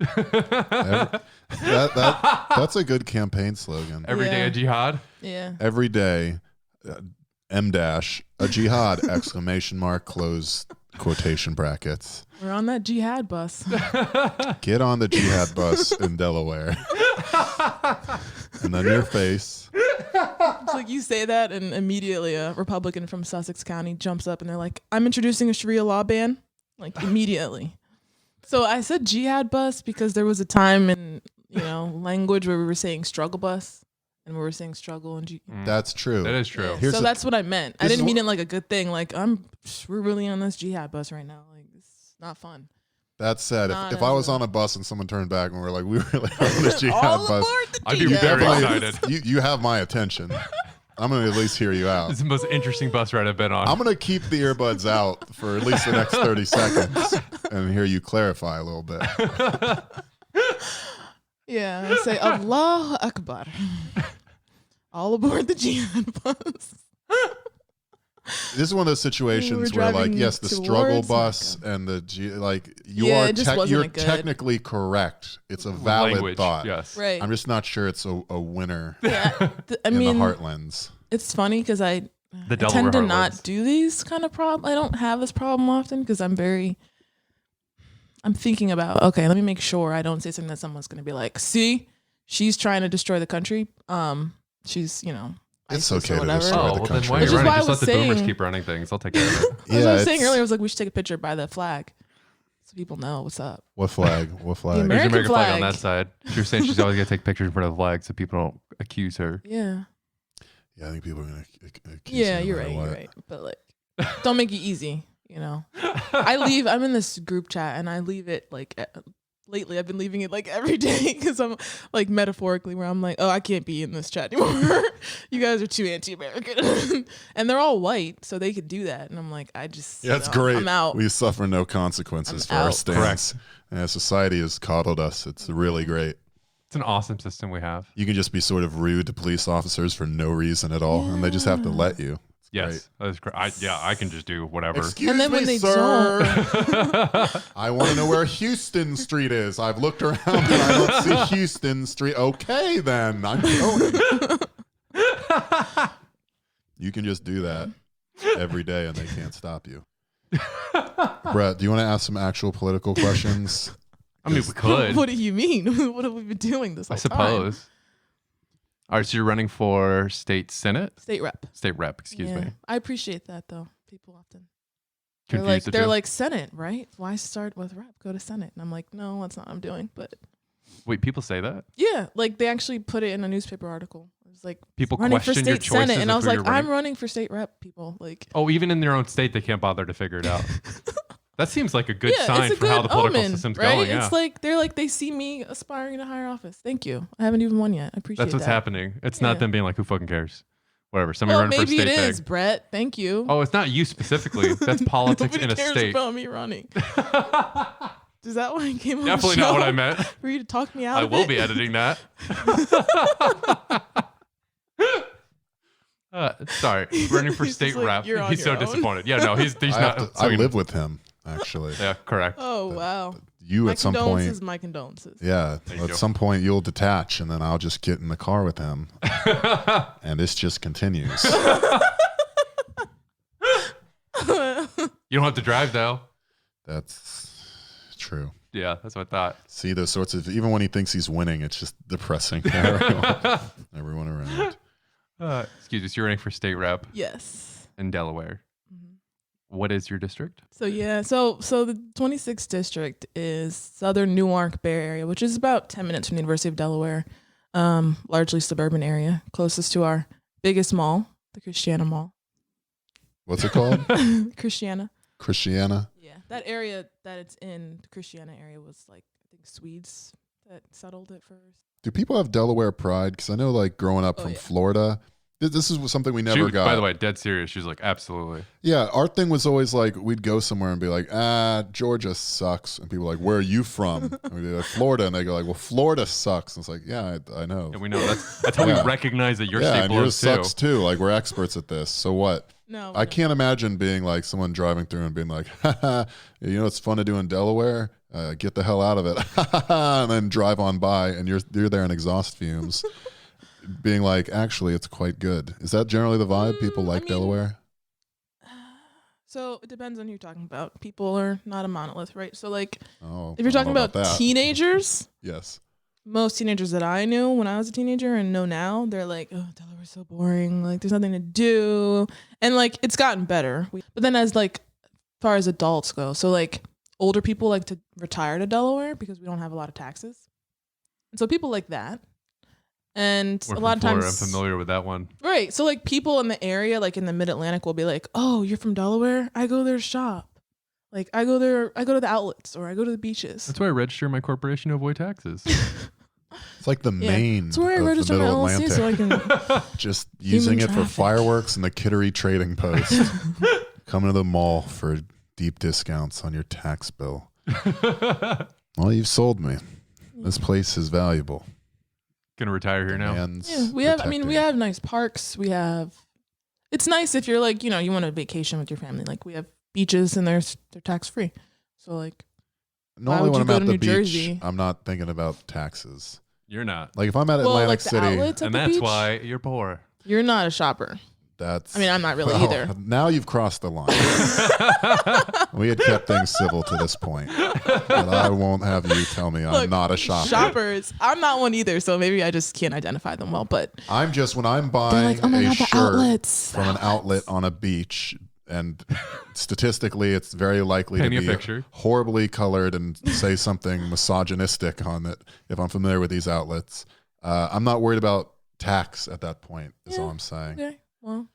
That's a good campaign slogan. Every day Yeah. a jihad. Yeah. Every day, M dash a jihad exclamation mark close quotation brackets. We're on that jihad bus. Get on the jihad bus in Delaware, and then your face. It's like you say that, and immediately a Republican from Sussex County jumps up and they're like, I'm introducing a Sharia law ban. Like immediately. So I said jihad bus because there was a time in, language where we were saying struggle bus and we were saying struggle and That's true. That is true. Here's so the- that's what I meant. I this is didn't mean what- it like a good thing. Like we're really on this jihad bus right now. Like it's not fun. That said, Not if I was as a- on a bus and someone turned back and we were like, we really on this jihad All bus, aboard the I'd be jihad very bus. excited. you have my attention. I'm going to at least hear you out. This is the most interesting bus ride I've been on. I'm going to keep the earbuds out for at least the next 30 seconds and hear you clarify a little bit. Yeah, I say Allahu Akbar. All aboard the jihad bus. This is one of those situations We were where, like, driving yes, the struggle towards bus Mecca. and Yeah, it just wasn't you're a good- technically correct. It's a valid Language, thought. yes. Right. I'm just not sure it's a winner Yeah. I in mean, the heartlands. it's funny because I The Delaware tend to Heartlands. not do these kind of problems. I don't have this problem often because I'm thinking about, okay, let me make sure I don't say something that someone's going to be like, see, she's trying to destroy the country. She's, It's ISIS or okay to whatever. destroy Oh, the well, then country. why are Which you is running? why I Just let was the boomers saying- keep running things. I'll take care of it. As I Yeah, was saying it's- earlier, I was like, we should take a picture by the flag so people know what's up. What flag? What flag? American There's your American flag on flag. that side. She was saying she's always going to take pictures in front of the flag so people don't accuse her. Yeah. Yeah, I think people are going to accuse Yeah, you no you're matter right. what. You're right. But like, don't make it easy. You know, I'm in this group chat and I leave it like lately I've been leaving it like every day because I'm like metaphorically where I'm like, oh, I can't be in this chat anymore. You guys are too anti-American. And they're all white, so they could do that. And I'm like, it's great. I'm out. We suffer no consequences for our stance. And society has coddled us. It's really great. It's an awesome system we have. You can just be sort of rude to police officers for no reason at all, and they just have to let you. Yes, that's great. I can just do whatever. Excuse and then me, when they sir. don't, I want to know where Houston Street is. I've looked around and I don't see Houston Street. Okay, then I'm going. You can just do that every day, and they can't stop you. Brett, do you want to ask some actual political questions? I mean, we could. What do you mean? What have we been doing this whole I suppose. time? All right, so you're running for state senate? State rep. State rep, excuse me. I appreciate that, though. People often. Confused They're like, Senate, right? Why start with rep? Go to Senate. And I'm like, no, that's not what I'm doing. But Wait, people say that? yeah, like they actually put it in a newspaper article. It was like People running for question your state choices Senate. And I was of who like, you're I'm running? running for state rep, people. Like, Oh, even in their own state, they can't bother to figure it out. That seems like a good sign it's a for how good the political omen, system's right? going. Yeah. It's like they see me aspiring to higher office. Thank you. I haven't even won yet. I appreciate That's what's that. happening. It's not Yeah. them being like, who fucking cares? Whatever. Somebody Well, running for a maybe state it is, thing. Brett. Thank you. Oh, it's not you specifically. That's politics Nobody in a cares state. about me running. Is that why I came on Definitely the show? not what I meant. For you to talk me out I of will it? be editing that. Sorry, running for He's state just like, rep. "You're on He's so your own." disappointed. Yeah, no, he's not. I live with him, actually. Yeah, correct. Oh, wow. You My at some condolences, point, my condolences. yeah, Thank at you. some point you'll detach, and then I'll just get in the car with him, and this just continues. You don't have to drive though. That's true. Yeah, that's what I thought. See those sorts of, even when he thinks he's winning, it's just depressing for everyone around. Excuse me, so you're running for state rep Yes. in Delaware. What is your district? So the 26th district is Southern Newark Bay Area, which is about 10 minutes from the University of Delaware. Largely suburban area, closest to our biggest mall, the Christiana Mall. What's it called? Christiana. Christiana? Yeah. That area that it's in, the Christiana area, was like, I think Swedes that settled it first. Do people have Delaware pride? Because I know, like, growing up from yeah. Florida, this is something we never She, got. by the way, dead serious. She was like, absolutely. Yeah, our thing was always like, we'd go somewhere and be like, Georgia sucks. And people are like, where are you from? And we'd be like, Florida. And they go like, well, Florida sucks. And it's like, yeah, I know. And we know that's how Yeah. we recognize that your Yeah, state and yours blows too. sucks too. Like, we're experts at this. So what? No. I can't imagine being like someone driving through and being like, haha, you know, it's fun to do in Delaware. Get the hell out of it. And then drive on by and you're there in exhaust fumes. Being like, actually, it's quite good. Is that generally the vibe? People like Delaware? So it depends on who you're talking about. People are not a monolith, right? So like, Oh, if you're I don't talking know about that. teenagers, Yes. most teenagers that I knew when I was a teenager and know now, they're like, oh, Delaware's so boring. Like, there's nothing to do. And like, it's gotten better. But then as far as adults go, so like older people like to retire to Delaware because we don't have a lot of taxes. And so people like that. And We're a lot of from Florida. times, I'm familiar with that one. right. So like people in the area, like in the Mid-Atlantic will be like, oh, you're from Delaware? I go there to shop. Like I go to the outlets or I go to the beaches. That's why I register my corporation to avoid taxes. It's like the main That's where I of the register my Middle LLC Atlantic. so I can. Just using it for traffic. fireworks and the Kittery Trading Post. Coming to the mall for deep discounts on your tax bill. Well, you've sold me. This place is valuable. Gonna retire here now. Demands Yeah, we have. I mean, we protecting. have nice parks. We have. It's nice if you're like, you know, you want a vacation with your family. Like we have beaches and they're tax free. So like, Normally would when you I'm go at to the New beach, Jersey? I'm not thinking about taxes. You're not. Like if I'm at well, Atlantic like the City, outlets at And the that's beach, why you're poor. you're not a shopper. that's. I mean, I'm not really Oh, either. Now you've crossed the line. We had kept things civil to this point, but I won't have you tell me I'm Look, not a shopper. Shoppers, I'm not one either. So maybe I just can't identify them well. But I'm just when I'm they're buying like, oh my a god, the shirt outlets from an outlet on a beach, and statistically, it's very likely Paint to me a be picture. horribly colored and say something misogynistic on it. If I'm familiar with these outlets, I'm not worried about tax at that point. Is all I'm saying. Okay, well,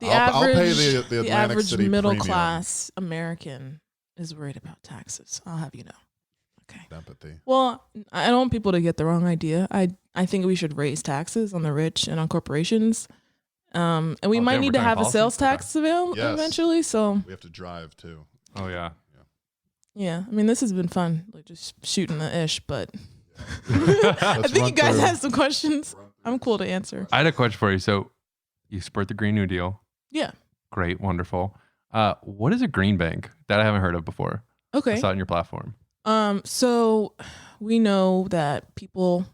I'll pay the the Atlantic average City middle premium. class American is worried about taxes. I'll have you know. Okay. Empathy. Well, I don't want people to get the wrong idea. I think we should raise taxes on the rich and on corporations. And we might need to have a sales tax available eventually. So we have to drive too. Oh yeah. Yeah. I mean, this has been fun, like just shooting the ish, but I think you guys have some questions. I'm cool to answer. I had a question for you. So you support the Green New Deal. Yeah. Great. Wonderful. What is a green bank? That I haven't heard of before. Okay. I saw it in your platform. So we know that people,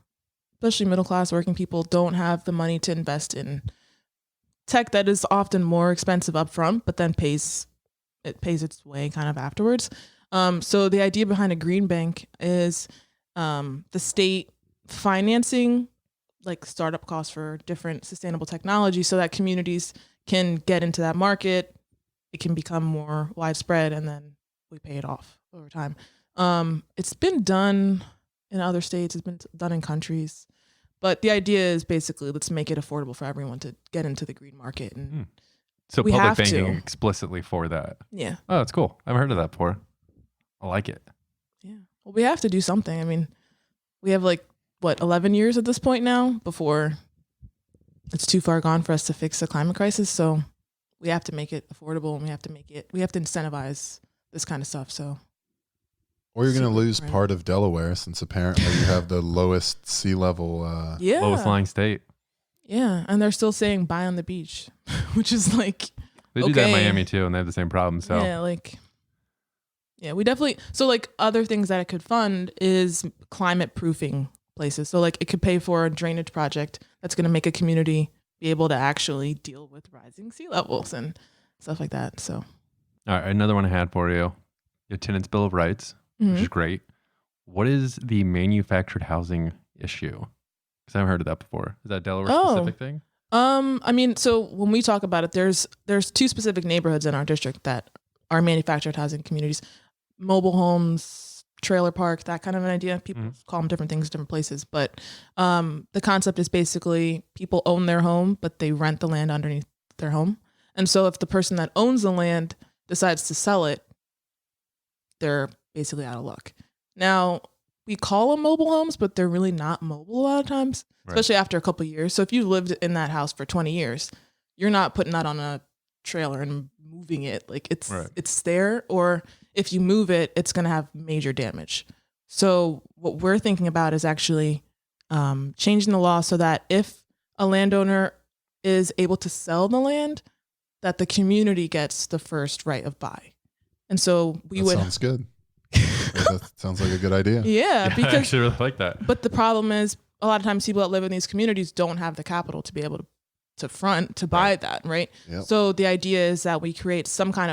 especially middle class working people, don't have the money to invest in tech that is often more expensive upfront, but then pays its way kind of afterwards. So the idea behind a green bank is the state financing like startup costs for different sustainable technology so that communities can get into that market. It can become more widespread and then we pay it off over time. It's been done in other states. It's been done in countries. But the idea is basically let's make it affordable for everyone to get into the green market. And So we public have banking to. explicitly for that. Yeah. Oh, that's cool. I haven't heard of that before. I like it. Yeah. Well, we have to do something. I mean, we have 11 years at this point now before it's too far gone for us to fix the climate crisis. So we have to make it affordable and we have to incentivize this kind of stuff. So. Or you're going to lose part of Delaware since apparently you have the lowest sea level. Lowest lying state. Yeah. And they're still saying buy on the beach, which is like. They do that in Miami too, and they have the same problem. So yeah, we definitely. So other things that it could fund is climate proofing places. So it could pay for a drainage project that's going to make a community be able to actually deal with rising sea levels and stuff like that. So. All right, another one I had for you. Your Tenants' Bill of Rights, which is great. What is the manufactured housing issue? Because I haven't heard of that before. Is that a Delaware specific thing? I mean, so when we talk about it, there's two specific neighborhoods in our district that are manufactured housing communities, mobile homes, trailer park, that kind of an idea. People call them different things, different places. But the concept is basically people own their home, but they rent the land underneath their home. And so if the person that owns the land decides to sell it, they're basically out of luck. Now, we call them mobile homes, but they're really not mobile a lot of times, especially after a couple of years. So if you lived in that house for 20 years, you're not putting that on a trailer and moving it. It's there. Or if you move it, it's going to have major damage. So what we're thinking about is actually changing the law so that if a landowner is able to sell the land, that the community gets the first right of buy. And so sounds good. That sounds like a good idea. Yeah, because I actually really like that. But the problem is a lot of times people that live in these communities don't have the capital to be able to buy that, right? Yep. So the idea is that we create some kind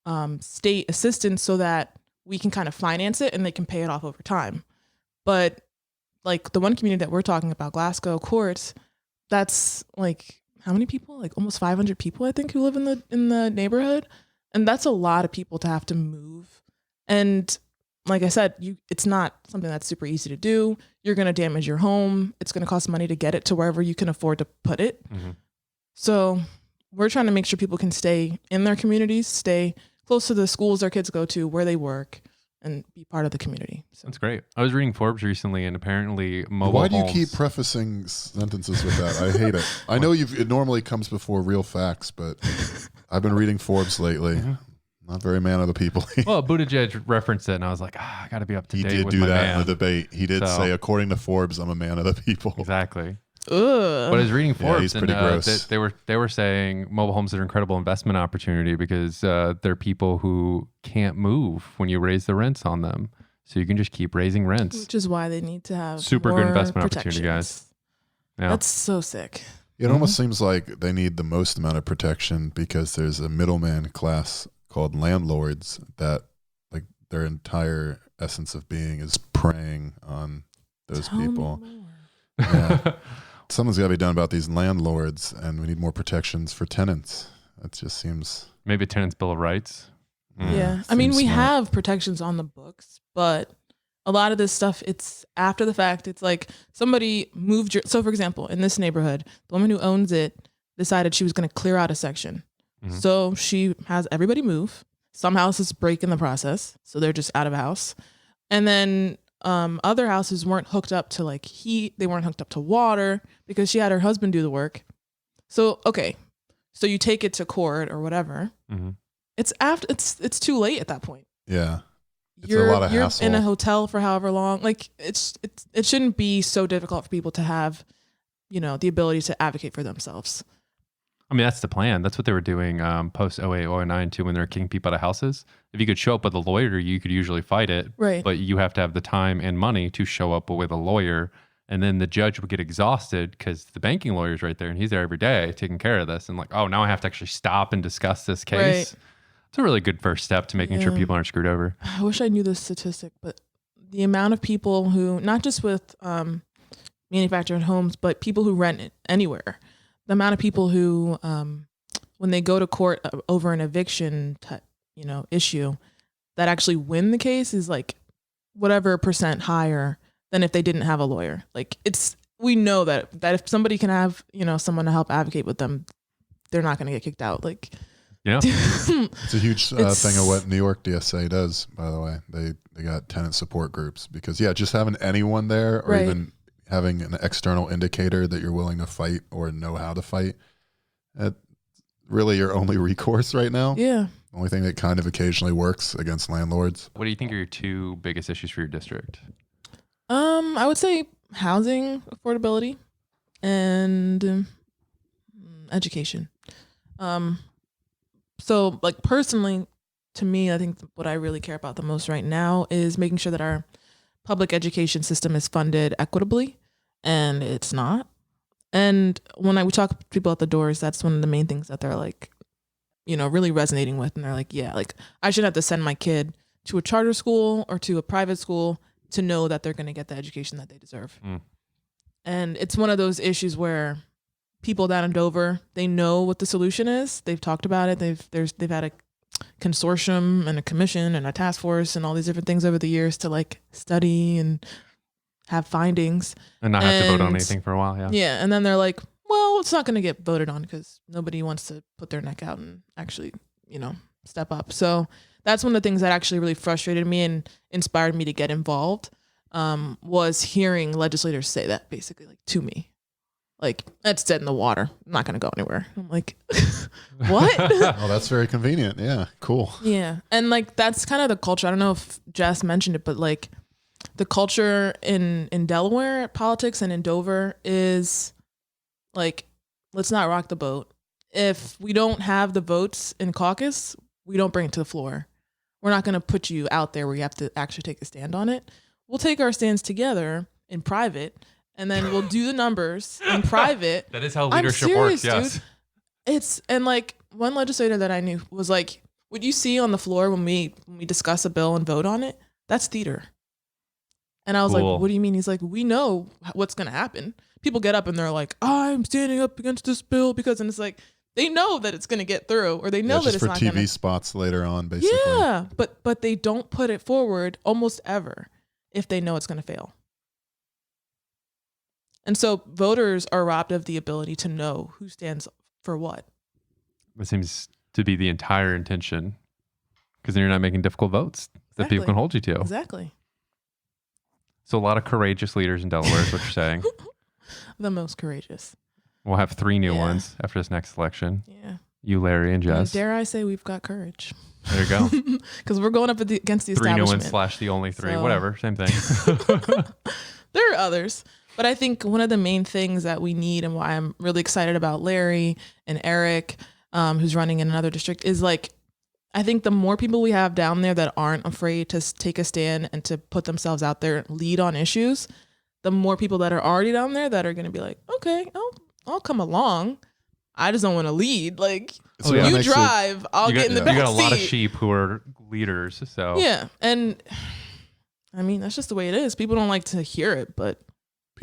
of state assistance so that we can kind of finance it and they can pay it off over time. But the one community that we're talking about, Glasgow Courts, that's how many people? Almost 500 people, I think, who live in the neighborhood. And that's a lot of people to have to move. And like I said, it's not something that's super easy to do. You're going to damage your home. It's going to cost money to get it to wherever you can afford to put it. So we're trying to make sure people can stay in their communities, stay close to the schools their kids go to, where they work, and be part of the community. So. That's great. I was reading Forbes recently, and apparently mobile Why do you homes... keep prefacing sentences with that? I hate it. I know it normally comes before real facts, but I've been reading Forbes lately. Not very man of the people. Well, Buttigieg referenced it, and I was like, I got to be up to date with my man. He did do that in the debate. He did say, according to Forbes, I'm a man of the people. Exactly. Ugh. But I was reading Forbes, he's pretty gross. They were saying mobile homes are an incredible investment opportunity because they're people who can't move when you raise the rents on them. So you can just keep raising rents. Which is why they need to have super more good investment protections. opportunity, guys. Yeah. That's so sick. It almost seems like they need the most amount of protection because there's a middleman class called landlords that their entire essence of being is preying on those people. Yeah. Something's got to be done about these landlords, and we need more protections for tenants. That just seems... Maybe a Tenants' Bill of Rights. Yeah. I mean, we have protections on the books, but a lot of this stuff, it's after the fact. It's somebody moved so for example, in this neighborhood, the woman who owns it, decided she was going to clear out a section. So she has everybody move. Some houses break in the process, so they're just out of house. And then other houses weren't hooked up to like heat. They weren't hooked up to water because she had her husband do the work. So, okay. So you take it to court or whatever. It's too late at that point. Yeah. It's a lot of hassle. You're in a hotel for however long. Like it shouldn't be so difficult for people to have, the ability to advocate for themselves. I mean, that's the plan. That's what they were doing post 08, 09 too, when they're kicking people out of houses. If you could show up with a lawyer, you could usually fight it. Right. But you have to have the time and money to show up with a lawyer. And then the judge would get exhausted because the banking lawyer's right there and he's there every day taking care of this. And like, oh, now I have to actually stop and discuss this case. Right. It's a really good first step to making sure people aren't screwed over. I wish I knew this statistic, but the amount of people who, not just with manufactured homes, but people who rent it anywhere, the amount of people who, when they go to court over an eviction, issue, that actually win the case is like whatever percent higher than if they didn't have a lawyer. Like we know that if somebody can have, someone to help advocate with them, they're not going to get kicked out. Like, yeah, it's a huge thing of what New York DSA does, by the way. They got tenant support groups because just having anyone there or even having an external indicator that you're willing to fight or know how to fight, really your only recourse right now. Yeah. The only thing that kind of occasionally works against landlords. What do you think are your two biggest issues for your district? I would say housing affordability and education. So like personally, to me, I think what I really care about the most right now is making sure that our public education system is funded equitably, and it's not. And when we talk to people at the doors, that's one of the main things that they're like, really resonating with. And they're like, yeah, like I should have to send my kid to a charter school or to a private school to know that they're going to get the education that they deserve. And it's one of those issues where people down in Dover, they know what the solution is. They've talked about it. They've had a consortium and a commission and a task force and all these different things over the years to like study and have findings and not have to vote on anything for a while. Yeah. And then they're like, well, it's not going to get voted on because nobody wants to put their neck out and actually, step up. So that's one of the things that actually really frustrated me and inspired me to get involved, was hearing legislators say that basically like to me. Like, that's dead in the water. I'm not going to go anywhere. I'm like, what? Oh, that's very convenient. Yeah, cool. Yeah. And like, that's kind of the culture. I don't know if Jess mentioned it, but like the culture in Delaware politics and in Dover is like, let's not rock the boat. If we don't have the votes in caucus, we don't bring it to the floor. We're not going to put you out there where you have to actually take a stand on it. We'll take our stands together in private, and then we'll do the numbers in private. That is how leadership works. Yes. Dude. And like one legislator that I knew was like, what you see on the floor when we discuss a bill and vote on it, that's theater. And I was like, what do you mean? He's like, we know what's going to happen. People get up and they're like, I'm standing up against this bill because, and it's like, they know that it's going to get through, or they know that it's not going to. Just for TV spots later on, basically. Yeah, but they don't put it forward almost ever if they know it's going to fail. And so voters are robbed of the ability to know who stands for what. That seems to be the entire intention, because then you're not making difficult votes that people can hold you to. Exactly. So a lot of courageous leaders in Delaware is what you're saying. The most courageous. We'll have 3 new ones after this next election. Yeah. You, Larry, and Jess. And dare I say we've got courage. There you go. Because we're going up against the 3 establishment. new ones / the only 3. So. Whatever. Same thing. There are others. But I think one of the main things that we need, and why I'm really excited about Larry and Eric, who's running in another district, is like, I think the more people we have down there that aren't afraid to take a stand and to put themselves out there and lead on issues, the more people that are already down there that are going to be like, okay, I'll come along. I just don't want to lead. Like, you drive, I'll get in the back seat. You got a lot of sheep who are leaders. So yeah. And I mean, that's just the way it is. People don't like to hear it, but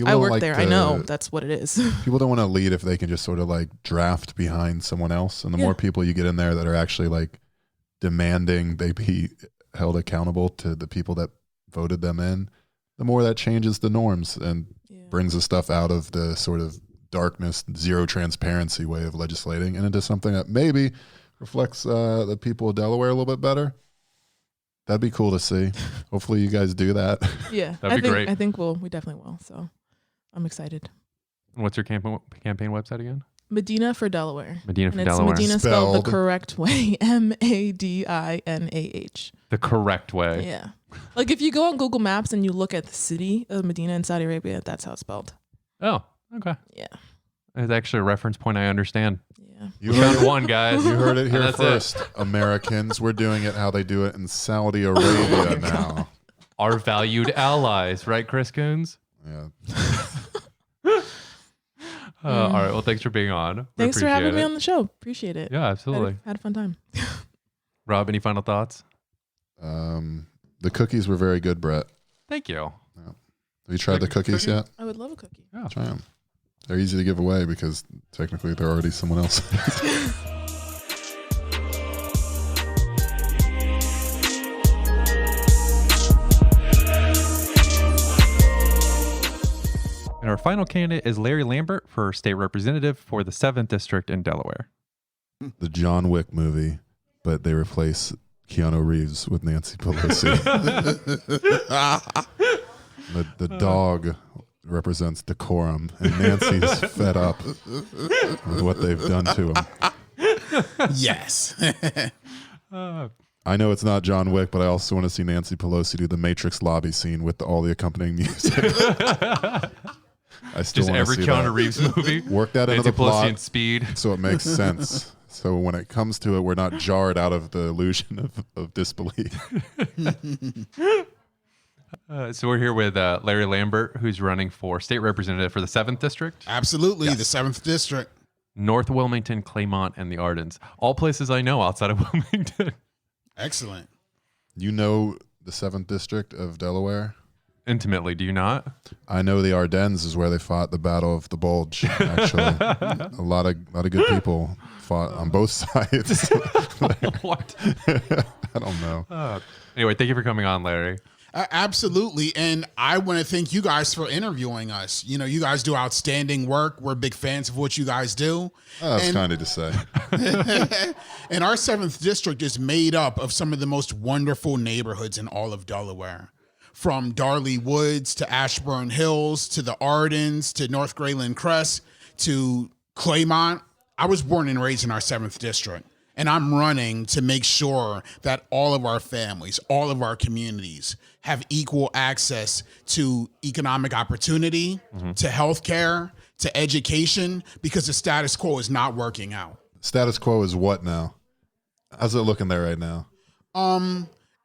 I work there. I know that's what it is. People don't want to lead if they can just sort of like draft behind someone else. And the more people you get in there that are actually like demanding they be held accountable to the people that voted them in, the more that changes the norms and brings the stuff out of the sort of darkness, zero transparency way of legislating and into something that maybe reflects the people of Delaware a little bit better. That'd be cool to see. Hopefully you guys do that. Yeah, That'd be great. I think we definitely will. So I'm excited. What's your campaign website again? Medina for Delaware. Medina for and Delaware. It's Medina spelled the Spelled. correct way. Madinah. The correct way. Yeah. Like if you go on Google Maps and you look at the city of Medina in Saudi Arabia, that's how it's spelled. Oh, okay. Yeah. It's actually a reference point I understand. Yeah. You We found one, guys. You heard it here That's first, Americans. We're doing it how they do it in Saudi Arabia now. Our valued allies, right, Chris Coons? Yeah. All right. Well, thanks for being on. We Thanks for having appreciate me it. on the show. Appreciate it. Yeah, absolutely. Had a fun time. Rob, any final thoughts? The cookies were very good, Brett. Thank you. Have you tried the cookies yet? I would love a cookie. Yeah. Try them. They're easy to give away because technically they're already someone else. And our final candidate is Larry Lambert for state representative for the 7th District in Delaware. The John Wick movie, but they replace Keanu Reeves with Nancy Pelosi. The dog represents decorum, and Nancy's fed up with what they've done to him. Yes. I know it's not John Wick, but I also want to see Nancy Pelosi do the Matrix lobby scene with all the accompanying music. I still Just want every to see Keanu that. Reeves movie. Work that into Nancy the Pelosi plot and Speed. so it makes sense. So when it comes to it, we're not jarred out of the illusion of disbelief. So we're here with Larry Lambert, who's running for state representative for the 7th District, Absolutely. The 7th District. North Wilmington, Claymont, and the Ardens. All places I know outside of Wilmington. Excellent. You know the 7th District of Delaware? Intimately, do you not? I know the Ardennes is where they fought the Battle of the Bulge, actually. a lot of good people fought on both sides. What? I don't know. Anyway, thank you for coming on, Larry. Absolutely. And I want to thank you guys for interviewing us. You know, you guys do outstanding work. We're big fans of what you guys do. That's And- kind of to say. And our 7th District is made up of some of the most wonderful neighborhoods in all of Delaware. From Darley Woods to Ashburn Hills to the Ardens to North Grayland Crest to Claymont. I was born and raised in our 7th District. And I'm running to make sure that all of our families, all of our communities have equal access to economic opportunity, to healthcare, to education, because the status quo is not working out. Status quo is what now? How's it looking there right now?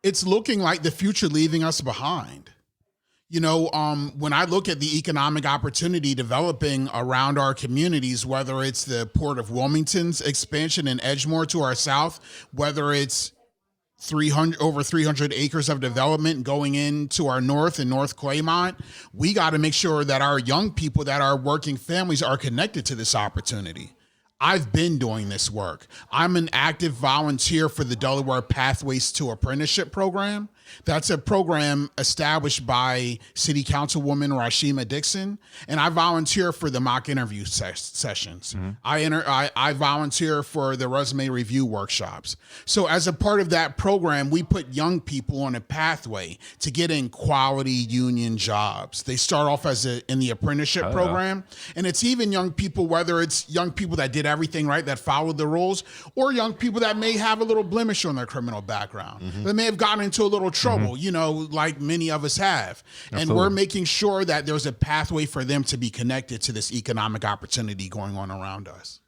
It's looking like the future leaving us behind. You know, when I look at the economic opportunity developing around our communities, whether it's the Port of Wilmington's expansion in Edgemore to our south, whether it's over 300 acres of development going into our north and North Claymont, we got to make sure that our young people, that our working families are connected to this opportunity. I've been doing this work. I'm an active volunteer for the Delaware Pathways to Apprenticeship program. That's a program established by City Councilwoman Rashima Dixon, and I volunteer for the mock interview sessions. I volunteer for the resume review workshops. So as a part of that program, we put young people on a pathway to get in quality union jobs. They start off in the apprenticeship program, and it's even young people, whether it's young people that did everything right, that followed the rules, or young people that may have a little blemish on their criminal background. They may have gotten into a little trouble, you know, like many of us have. And we're making sure that there's a pathway for them to be connected to this economic opportunity going on around us.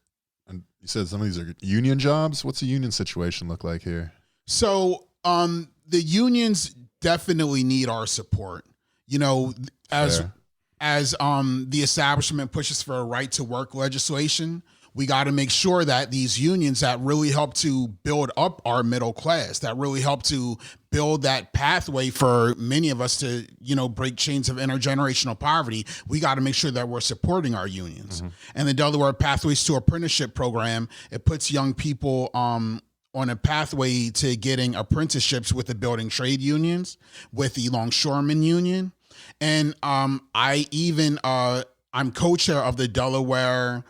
And you said some of these are union jobs. What's the union situation look like here? So the unions definitely need our support. You know, as the establishment pushes for a right to work legislation, we got to make sure that these unions that really help to build up our middle class, that really help to build that pathway for many of us to, you know, break chains of intergenerational poverty, we got to make sure that we're supporting our unions. And the Delaware Pathways to Apprenticeship program, it puts young people on a pathway to getting apprenticeships with the building trade unions, with the longshoreman union. And I even I'm co-chair of the Delaware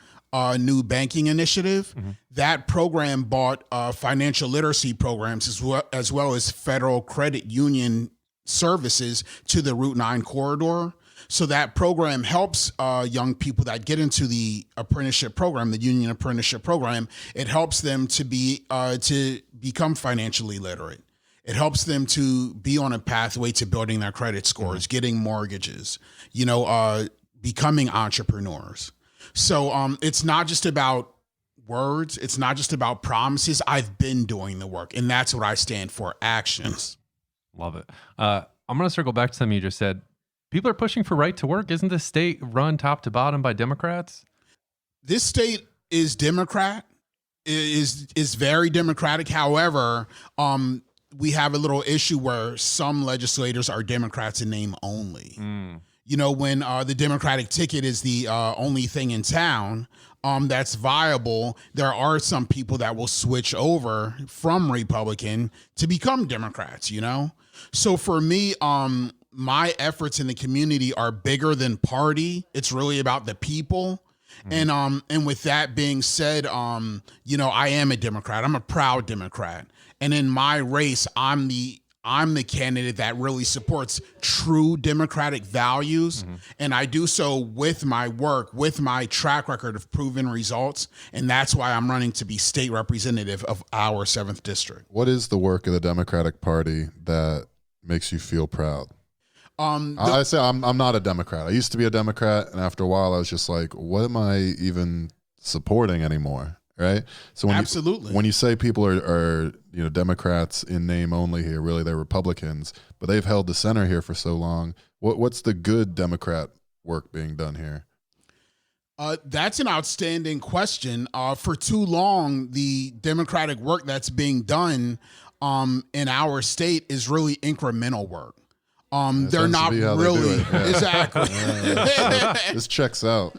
new banking initiative. That program bought financial literacy programs as well as federal credit union services to the Route 9 corridor. So that program helps young people that get into the apprenticeship program, the union apprenticeship program. It helps them to become financially literate. It helps them to be on a pathway to building their credit scores, getting mortgages, becoming entrepreneurs. So it's not just about words. It's not just about promises. I've been doing the work, and that's what I stand for, actions. Love it. I'm going to circle back to something you just said. People are pushing for right to work. Isn't the state run top to bottom by Democrats? This state is Democrat, is very Democratic. However, we have a little issue where some legislators are Democrats in name only. When the Democratic ticket is the only thing in town that's viable, there are some people that will switch over from Republican to become Democrats, So for me, my efforts in the community are bigger than party. It's really about the people. And with that being said, I am a Democrat. I'm a proud Democrat. And in my race, I'm the candidate that really supports true democratic values. And I do so with my work, with my track record of proven results. And that's why I'm running to be state representative of our 7th district. What is the work of the Democratic Party that makes you feel proud? I say I'm not a Democrat. I used to be a Democrat, and after a while I was just like, what am I even supporting anymore? Right? So when you say people are Democrats in name only here, really they're Republicans, but they've held the center here for so long. What's the good Democrat work being done here? That's an outstanding question. For too long, the Democratic work that's being done in our state is really incremental work. They're not really exactly. This checks out.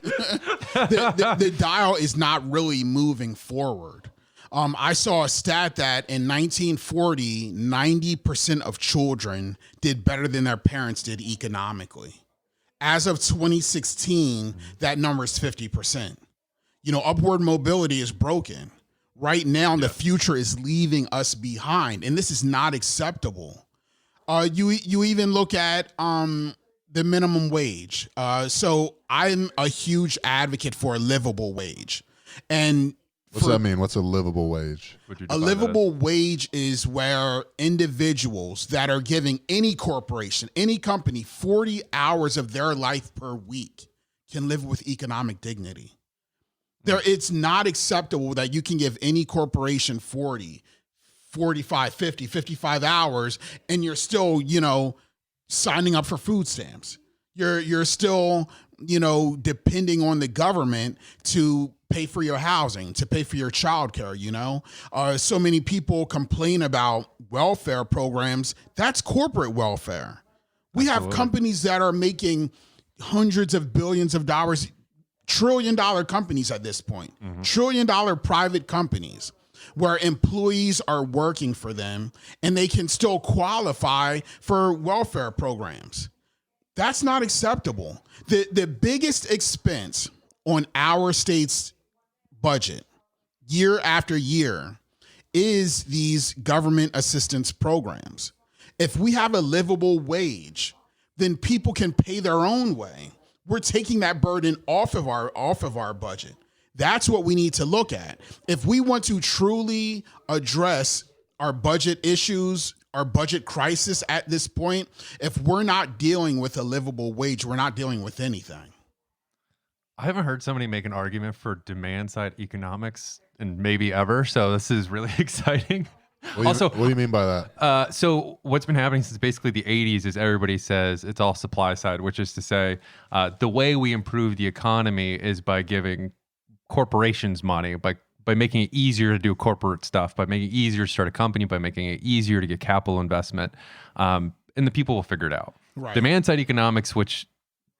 The dial is not really moving forward. I saw a stat that in 1940, 90% of children did better than their parents did economically. As of 2016, that number is 50%. Upward mobility is broken. Right now, the future is leaving us behind, and this is not acceptable. You even look at the minimum wage. So I'm a huge advocate for a livable wage. And what's that mean? What's a livable wage? A livable wage is where individuals that are giving any corporation, any company, 40 hours of their life per week can live with economic dignity. It's not acceptable that you can give any corporation 40, 45, 50, 55 hours, and you're still, signing up for food stamps. You're still, depending on the government to pay for your housing, to pay for your childcare, So many people complain about welfare programs. That's corporate welfare. We have companies that are making hundreds of billions of dollars, trillion-dollar companies at this point, trillion-dollar private companies, where employees are working for them and they can still qualify for welfare programs. That's not acceptable. The biggest expense on our state's budget year after year is these government assistance programs. If we have a livable wage, then people can pay their own way. We're taking that burden off of our budget. That's what we need to look at. If we want to truly address our budget issues, our budget crisis at this point, if we're not dealing with a livable wage, we're not dealing with anything. I haven't heard somebody make an argument for demand side economics and maybe ever. So this is really exciting. What do you mean by that? So what's been happening since basically the 80s is everybody says it's all supply side, which is to say the way we improve the economy is by giving corporations money, by making it easier to do corporate stuff, by making it easier to start a company, by making it easier to get capital investment. And the people will figure it out. Right. Demand side economics, which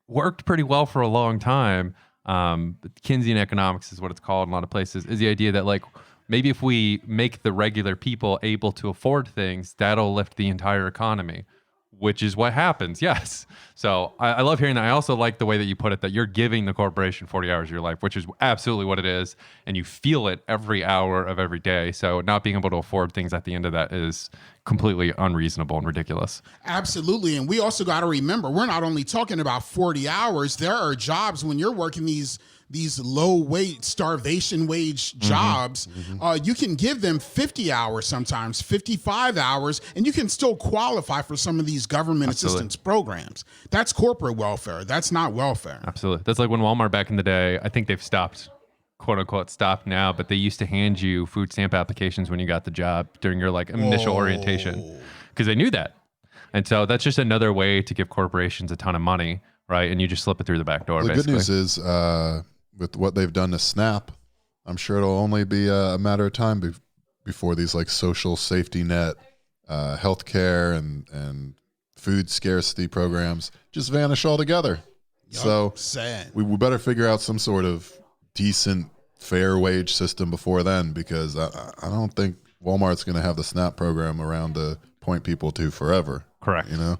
worked pretty well for a long time, Keynesian economics is what it's called in a lot of places, is the idea that maybe if we make the regular people able to afford things, that'll lift the entire economy. which is what happens. Yes. So I love hearing that. I also like the way that you put it, that you're giving the corporation 40 hours of your life, which is absolutely what it is. And you feel it every hour of every day. So not being able to afford things at the end of that is completely unreasonable and ridiculous. Absolutely. And we also got to remember, we're not only talking about 40 hours. There are jobs when you're working these low wage, starvation wage jobs, you can give them 50 hours sometimes, 55 hours, and you can still qualify for some of these government assistance programs. That's corporate welfare. That's not welfare. Absolutely. That's like when Walmart back in the day, I think they've stopped, quote unquote, stopped now, but they used to hand you food stamp applications when you got the job during your like initial orientation because they knew that. And so that's just another way to give corporations a ton of money, right? And you just slip it through the back door. The basically. good news is, with what they've done to SNAP, I'm sure it'll only be a matter of time before these like social safety net, healthcare and food scarcity programs just vanish altogether. So sad. We better figure out some sort of decent, fair wage system before then, because I don't think Walmart's going to have the SNAP program around to point people to forever. Correct. You know?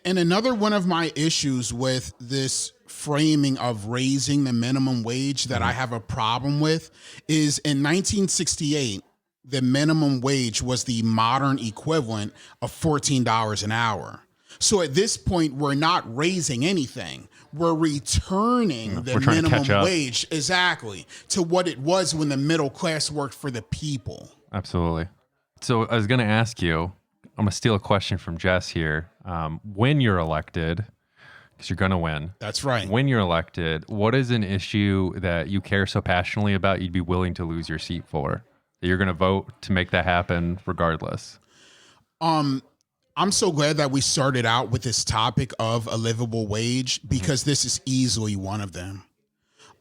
And another one of my issues with this framing of raising the minimum wage that I have a problem with is in 1968, the minimum wage was the modern equivalent of $14 an hour. So at this point, we're not raising anything. We're returning the minimum wage exactly to what it was when the middle class worked for the people. Absolutely. So I was going to ask you, I'm going to steal a question from Jess here. When you're elected, because you're going to win. That's right. When you're elected, what is an issue that you care so passionately about you'd be willing to lose your seat for? That you're going to vote to make that happen regardless? I'm so glad that we started out with this topic of a livable wage, because this is easily one of them.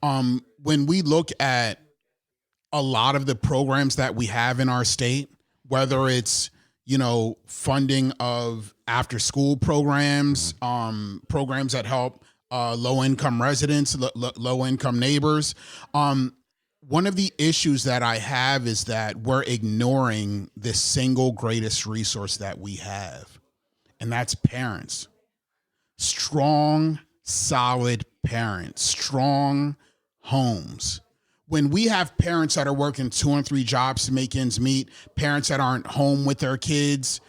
When we look at a lot of the programs that we have in our state, whether it's funding of after school programs, programs that help low income residents, low income neighbors. One of the issues that I have is that we're ignoring the single greatest resource that we have, and that's parents. Strong, solid parents, strong homes. When we have parents that are working 2 and 3 jobs to make ends meet, parents that aren't home with their kids,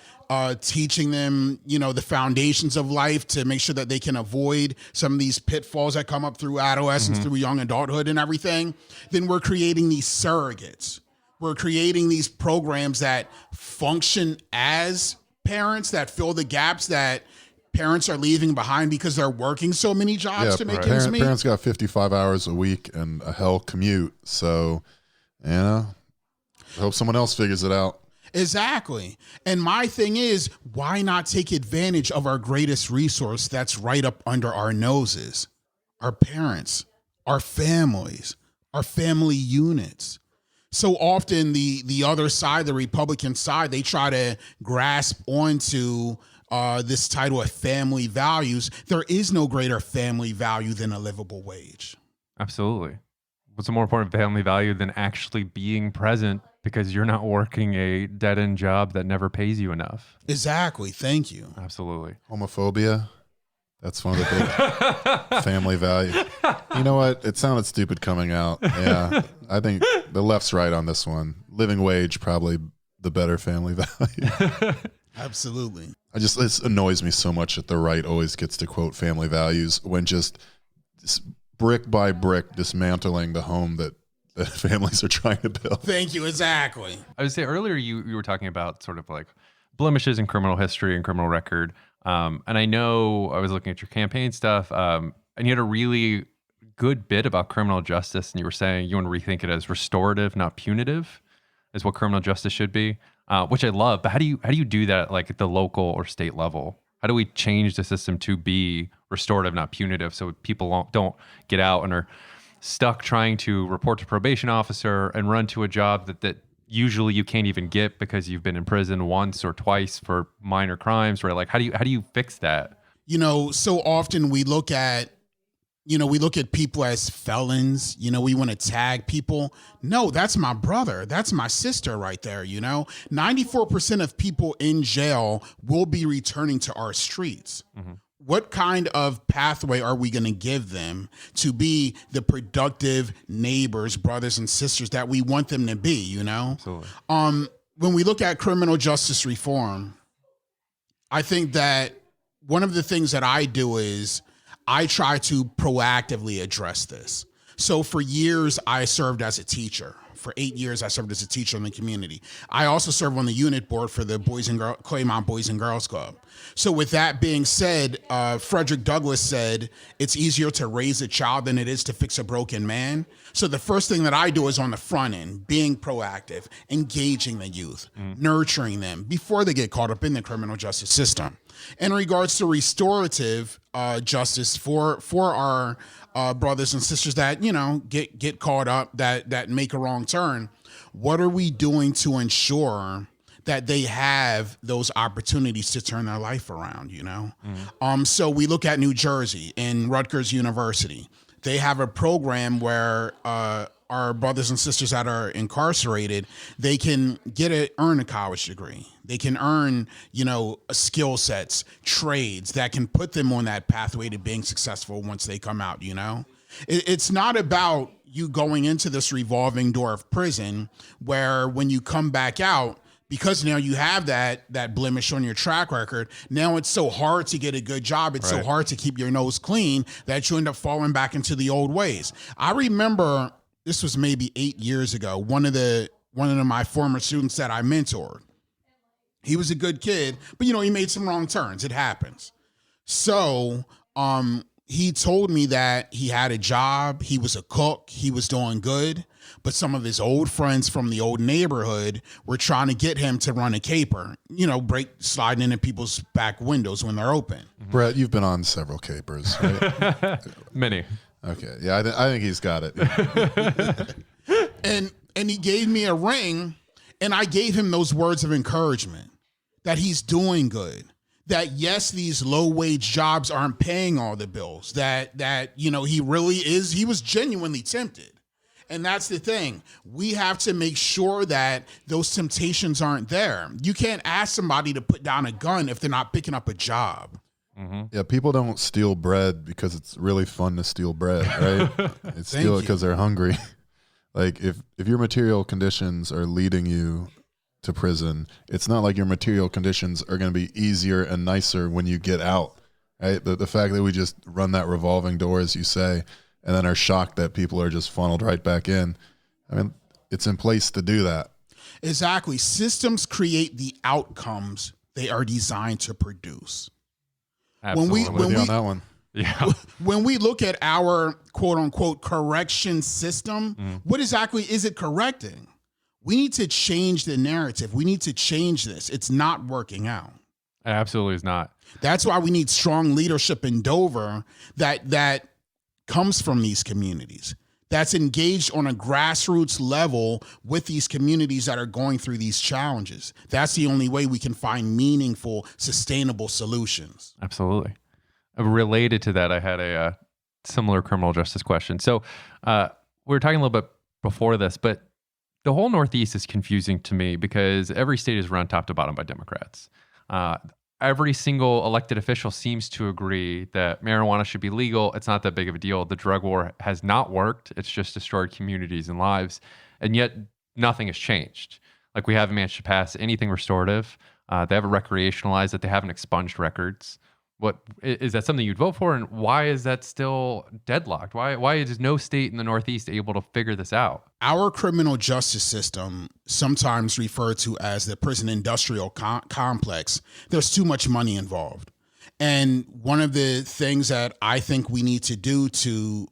teaching them, the foundations of life to make sure that they can avoid some of these pitfalls that come up through adolescence, through young adulthood and everything, then we're creating these surrogates. We're creating these programs that function as parents, that fill the gaps that parents are leaving behind because they're working so many jobs to make ends meet. Parents got 55 hours a week and a hell commute. So, I hope someone else figures it out. Exactly. And my thing is, why not take advantage of our greatest resource that's right up under our noses? Our parents, our families, our family units. So often the other side, the Republican side, they try to grasp onto this title of family values. There is no greater family value than a livable wage. Absolutely. What's a more important family value than actually being present because you're not working a dead-end job that never pays you enough? Exactly. Thank you. Absolutely. Homophobia. That's one of the big family values. You know what? It sounded stupid coming out. Yeah. I think the left's right on this one. Living wage, probably the better family value. Absolutely. It annoys me so much that the right always gets to quote family values when just brick by brick dismantling the home that families are trying to build. Thank you. Exactly. I would say earlier you were talking about sort of like blemishes in criminal history and criminal record. And I know I was looking at your campaign stuff, and you had a really good bit about criminal justice, and you were saying you want to rethink it as restorative, not punitive, is what criminal justice should be, which I love. But how do you do that like at the local or state level? How do we change the system to be restorative, not punitive, so people don't get out and are stuck trying to report to probation officer and run to a job that usually you can't even get because you've been in prison once or twice for minor crimes, right? Like how do you fix that? So often we look at we look at people as felons, we want to tag people. No, that's my brother. That's my sister right there. 94% of people in jail will be returning to our streets. Mm-hmm. What kind of pathway are we going to give them to be the productive neighbors, brothers and sisters that we want them to be, Absolutely. When we look at criminal justice reform, I think that one of the things that I do is I try to proactively address this. So for years, I served as a teacher. For 8 years, I served as a teacher in the community. I also serve on the unit board for the Claymont Boys and Girls Club. So with that being said, Frederick Douglass said, it's easier to raise a child than it is to fix a broken man. So the first thing that I do is on the front end, being proactive, engaging the youth, nurturing them before they get caught up in the criminal justice system. In regards to restorative justice for our brothers and sisters that, get caught up, that make a wrong turn, what are we doing to ensure that they have those opportunities to turn their life around, So we look at New Jersey and Rutgers University. They have a program where our brothers and sisters that are incarcerated, they can earn a college degree. They can earn, skill sets, trades that can put them on that pathway to being successful once they come out, It's not about you going into this revolving door of prison where when you come back out, because now you have that blemish on your track record, now it's so hard to get a good job. It's so hard to keep your nose clean that you end up falling back into the old ways. I remember this was maybe 8 years ago. One of my former students that I mentored, he was a good kid, but he made some wrong turns. It happens. So, he told me that he had a job. He was a cook. He was doing good. But some of his old friends from the old neighborhood were trying to get him to run a caper, sliding into people's back windows when they're open. Brett, you've been on several capers, right? Many. Okay. Yeah, I think he's got it. And he gave me a ring, and I gave him those words of encouragement that he's doing good. That yes, these low wage jobs aren't paying all the bills. That he really is. He was genuinely tempted. And that's the thing. We have to make sure that those temptations aren't there. You can't ask somebody to put down a gun if they're not picking up a job. Mm-hmm. Yeah, people don't steal bread because it's really fun to steal bread, right? It's steal it because they're hungry. Like if your material conditions are leading you to prison, it's not like your material conditions are going to be easier and nicer when you get out, right? The fact that we just run that revolving door, as you say, and then are shocked that people are just funneled right back in. I mean, it's in place to do that. Exactly. Systems create the outcomes they are designed to produce. Absolutely. When we on that one. Yeah. When we look at our quote unquote correction system, what exactly is it correcting? We need to change the narrative. We need to change this. It's not working out. It absolutely is not. That's why we need strong leadership in Dover that comes from these communities, that's engaged on a grassroots level with these communities that are going through these challenges. That's the only way we can find meaningful, sustainable solutions. Absolutely. Related to that, I had a similar criminal justice question. So we were talking a little bit before this, but the whole Northeast is confusing to me because every state is run top to bottom by Democrats. Every single elected official seems to agree that marijuana should be legal. It's not that big of a deal. The drug war has not worked. It's just destroyed communities and lives. And yet nothing has changed. Like we haven't managed to pass anything restorative. They haven't recreationalized it. They haven't expunged records. What is that something you'd vote for? And why is that still deadlocked? Why is no state in the Northeast able to figure this out? Our criminal justice system, sometimes referred to as the prison industrial complex, there's too much money involved. And one of the things that I think we need to do to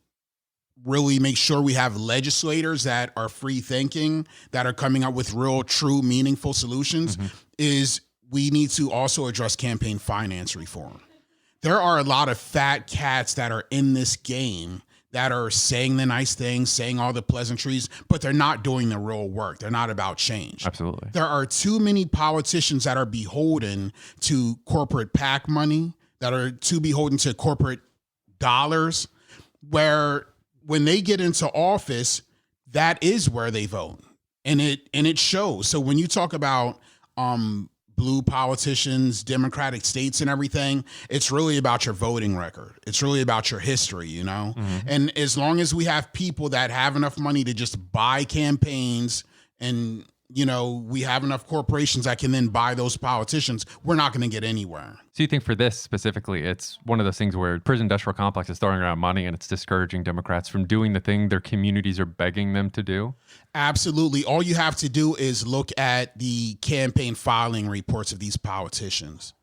really make sure we have legislators that are free thinking, that are coming up with real, true, meaningful solutions, is we need to also address campaign finance reform. There are a lot of fat cats that are in this game that are saying the nice things, saying all the pleasantries, but they're not doing the real work. They're not about change. Absolutely. There are too many politicians that are beholden to corporate PAC money, that are too beholden to corporate dollars. where when they get into office, that is where they vote. And it shows. So when you talk about blue politicians, Democratic states and everything, it's really about your voting record. It's really about your history, you know? And as long as we have people that have enough money to just buy campaigns and, you know, we have enough corporations that can then buy those politicians, we're not going to get anywhere. So you think for this specifically, it's one of those things where prison industrial complex is throwing around money and it's discouraging Democrats from doing the thing their communities are begging them to do? Absolutely. All you have to do is look at the campaign filing reports of these politicians.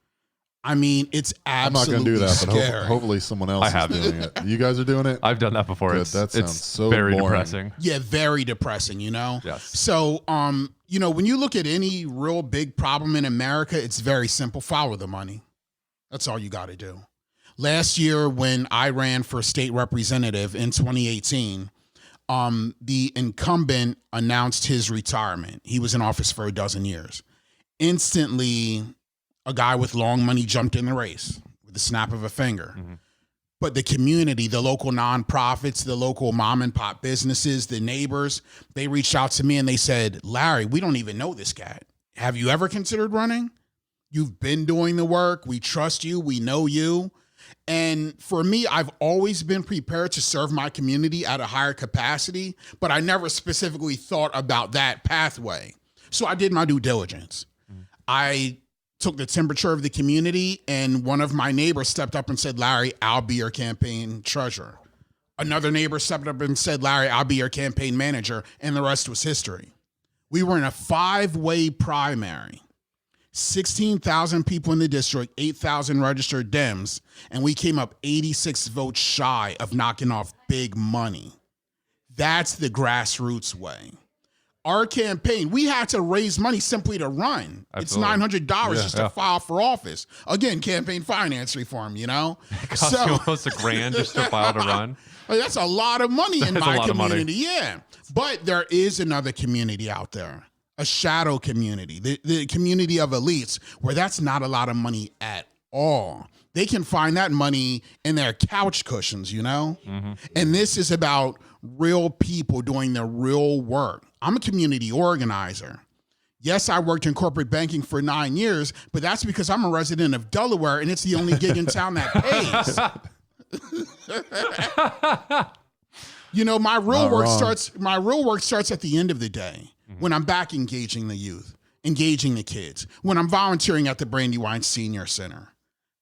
I mean, it's absolutely I'm not going to do that, scary. but hopefully someone else is doing it. You guys are doing it? I've done that before. Good. That sounds it's so very boring. depressing. Yeah, very depressing, you know? Yes. So, you know, when you look at any real big problem in America, it's very simple. Follow the money. That's all you got to do. Last year, when I ran for state representative in 2018, the incumbent announced his retirement. He was in office for 12 years. Instantly, a guy with long money jumped in the race with the snap of a finger. But the community, the local nonprofits, the local mom and pop businesses, the neighbors, they reached out to me and they said, Larry, we don't even know this guy. Have you ever considered running? You've been doing the work. We trust you. We know you. And for me, I've always been prepared to serve my community at a higher capacity, but I never specifically thought about that pathway. So I did my due diligence. I took the temperature of the community, and one of my neighbors stepped up and said, Larry, I'll be your campaign treasurer. Another neighbor stepped up and said, Larry, I'll be your campaign manager, and the rest was history. We were in a 5-way primary. 16,000 people in the district, 8,000 registered Dems, and we came up 86 votes shy of knocking off big money. That's the grassroots way. Our campaign, we had to raise money simply to run. Absolutely. It's $900 just to file for office. Again, campaign finance reform, you know? It costs you almost $1,000 just to file to run. That's a lot of money in my community. Money. Yeah. But there is another community out there, a shadow community, the community of elites, where that's not a lot of money at all. They can find that money in their couch cushions, you know? And this is about real people doing their real work. I'm a community organizer. Yes, I worked in corporate banking for 9 years, but that's because I'm a resident of Delaware and it's the only gig in town that pays. You know, my real work starts at the end of the day when I'm back engaging the youth, engaging the kids, when I'm volunteering at the Brandywine Senior Center.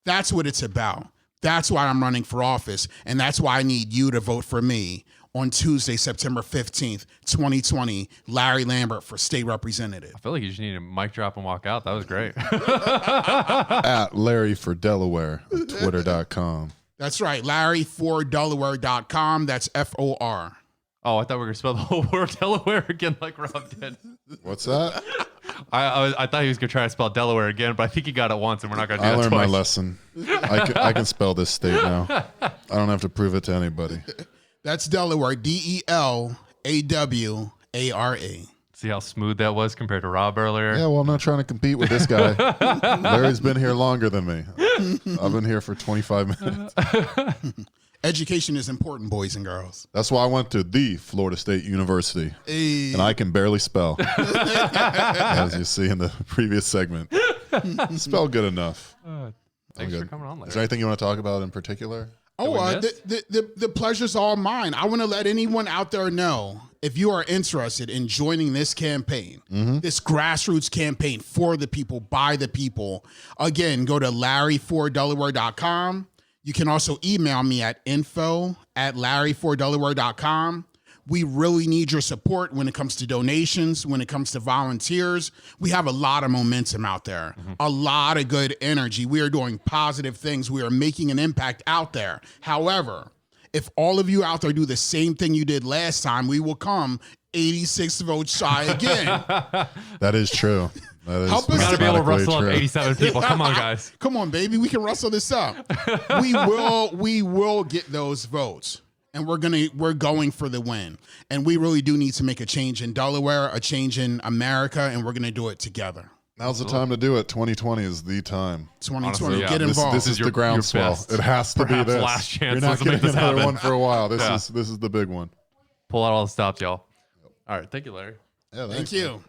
That's what it's about. That's why I'm running for office, and that's why I need you to vote for me on Tuesday, September 15th, 2020, Larry Lambert for state representative. I feel like you just need a mic drop and walk out. That was great. At Larry for Delaware, twitter.com. That's right, LarryForDelaware.com. That's FOR. Oh, I thought we were going to spell the whole word Delaware again like Rob did. What's that? I thought he was going to try to spell Delaware again, but I think he got it once and we're not going to do that I learned twice. my lesson. I can spell this state now. I don't have to prove it to anybody. That's Delaware, DELAWARE. See how smooth that was compared to Rob earlier? Yeah, well, I'm not trying to compete with this guy. Larry's been here longer than me. I've been here for 25 minutes. Education is important, boys and girls. That's why I went to the Florida State University. Hey. And I can barely spell. As you see in the previous segment. Spell good enough. Thanks good. for coming on, Larry. Is there anything you want to talk about in particular? The pleasure's all mine. I want to let anyone out there know, if you are interested in joining this campaign, this grassroots campaign for the people, by the people, again, go to LarryForDelaware.com. You can also email me at info@LarryForDelaware.com. We really need your support when it comes to donations, when it comes to volunteers. We have a lot of momentum out there, a lot of good energy. We are doing positive things. We are making an impact out there. However, if all of you out there do the same thing you did last time, we will come 86 votes shy again. That is true. That is Help us. We got to be able to mathematically rustle up true. 87 people. Come on, guys. Come on, baby. We can rustle this up. We will get those votes. And we're going for the win. And we really do need to make a change in Delaware, a change in America, and we're going to do it together. Now's the time to do it. 2020 is the time. 2020, Honestly, yeah. get involved. This is your the groundswell. best, It has to be perhaps this. last chance You're not to make getting this another happen. one for a while. This Yeah. is the big one. Pull out all the stops, y'all. All right. Thank you, Larry. Yeah, Thank you.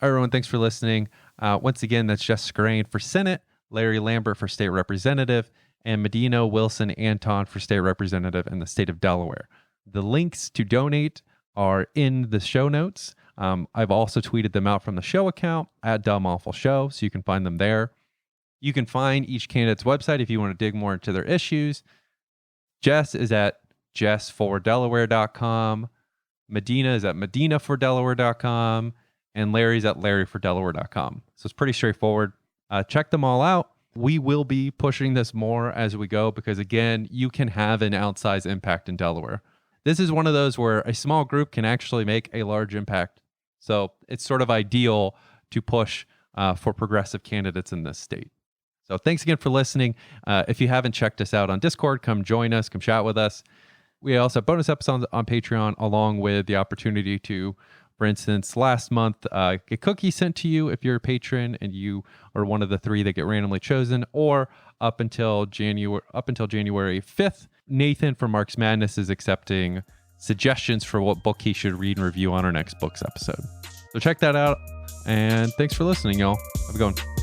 All right, everyone. Thanks for listening. Once again, that's Jess Scarane for Senate, Larry Lambert for State Representative, and Medina Wilson Anton for State Representative in the state of Delaware. The links to donate are in the show notes. I've also tweeted them out from the show account at Dumb Awful Show, so you can find them there. You can find each candidate's website if you want to dig more into their issues. Jess is at jessfordelaware.com. Medina is at medinafordelaware.com. And Larry's at larryfordelaware.com. So it's pretty straightforward. Check them all out. We will be pushing this more as we go because, again, you can have an outsized impact in Delaware. This is one of those where a small group can actually make a large impact. So it's sort of ideal to push for progressive candidates in this state. So thanks again for listening. If you haven't checked us out on Discord, come join us, come chat with us. We also have bonus episodes on Patreon, along with the opportunity to, for instance, last month, get cookies sent to you if you're a patron and you are one of the 3 that get randomly chosen, or up until January 5th, Nathan from Mark's Madness is accepting suggestions for what book he should read and review on our next books episode. So check that out, and thanks for listening, y'all. Have a good one.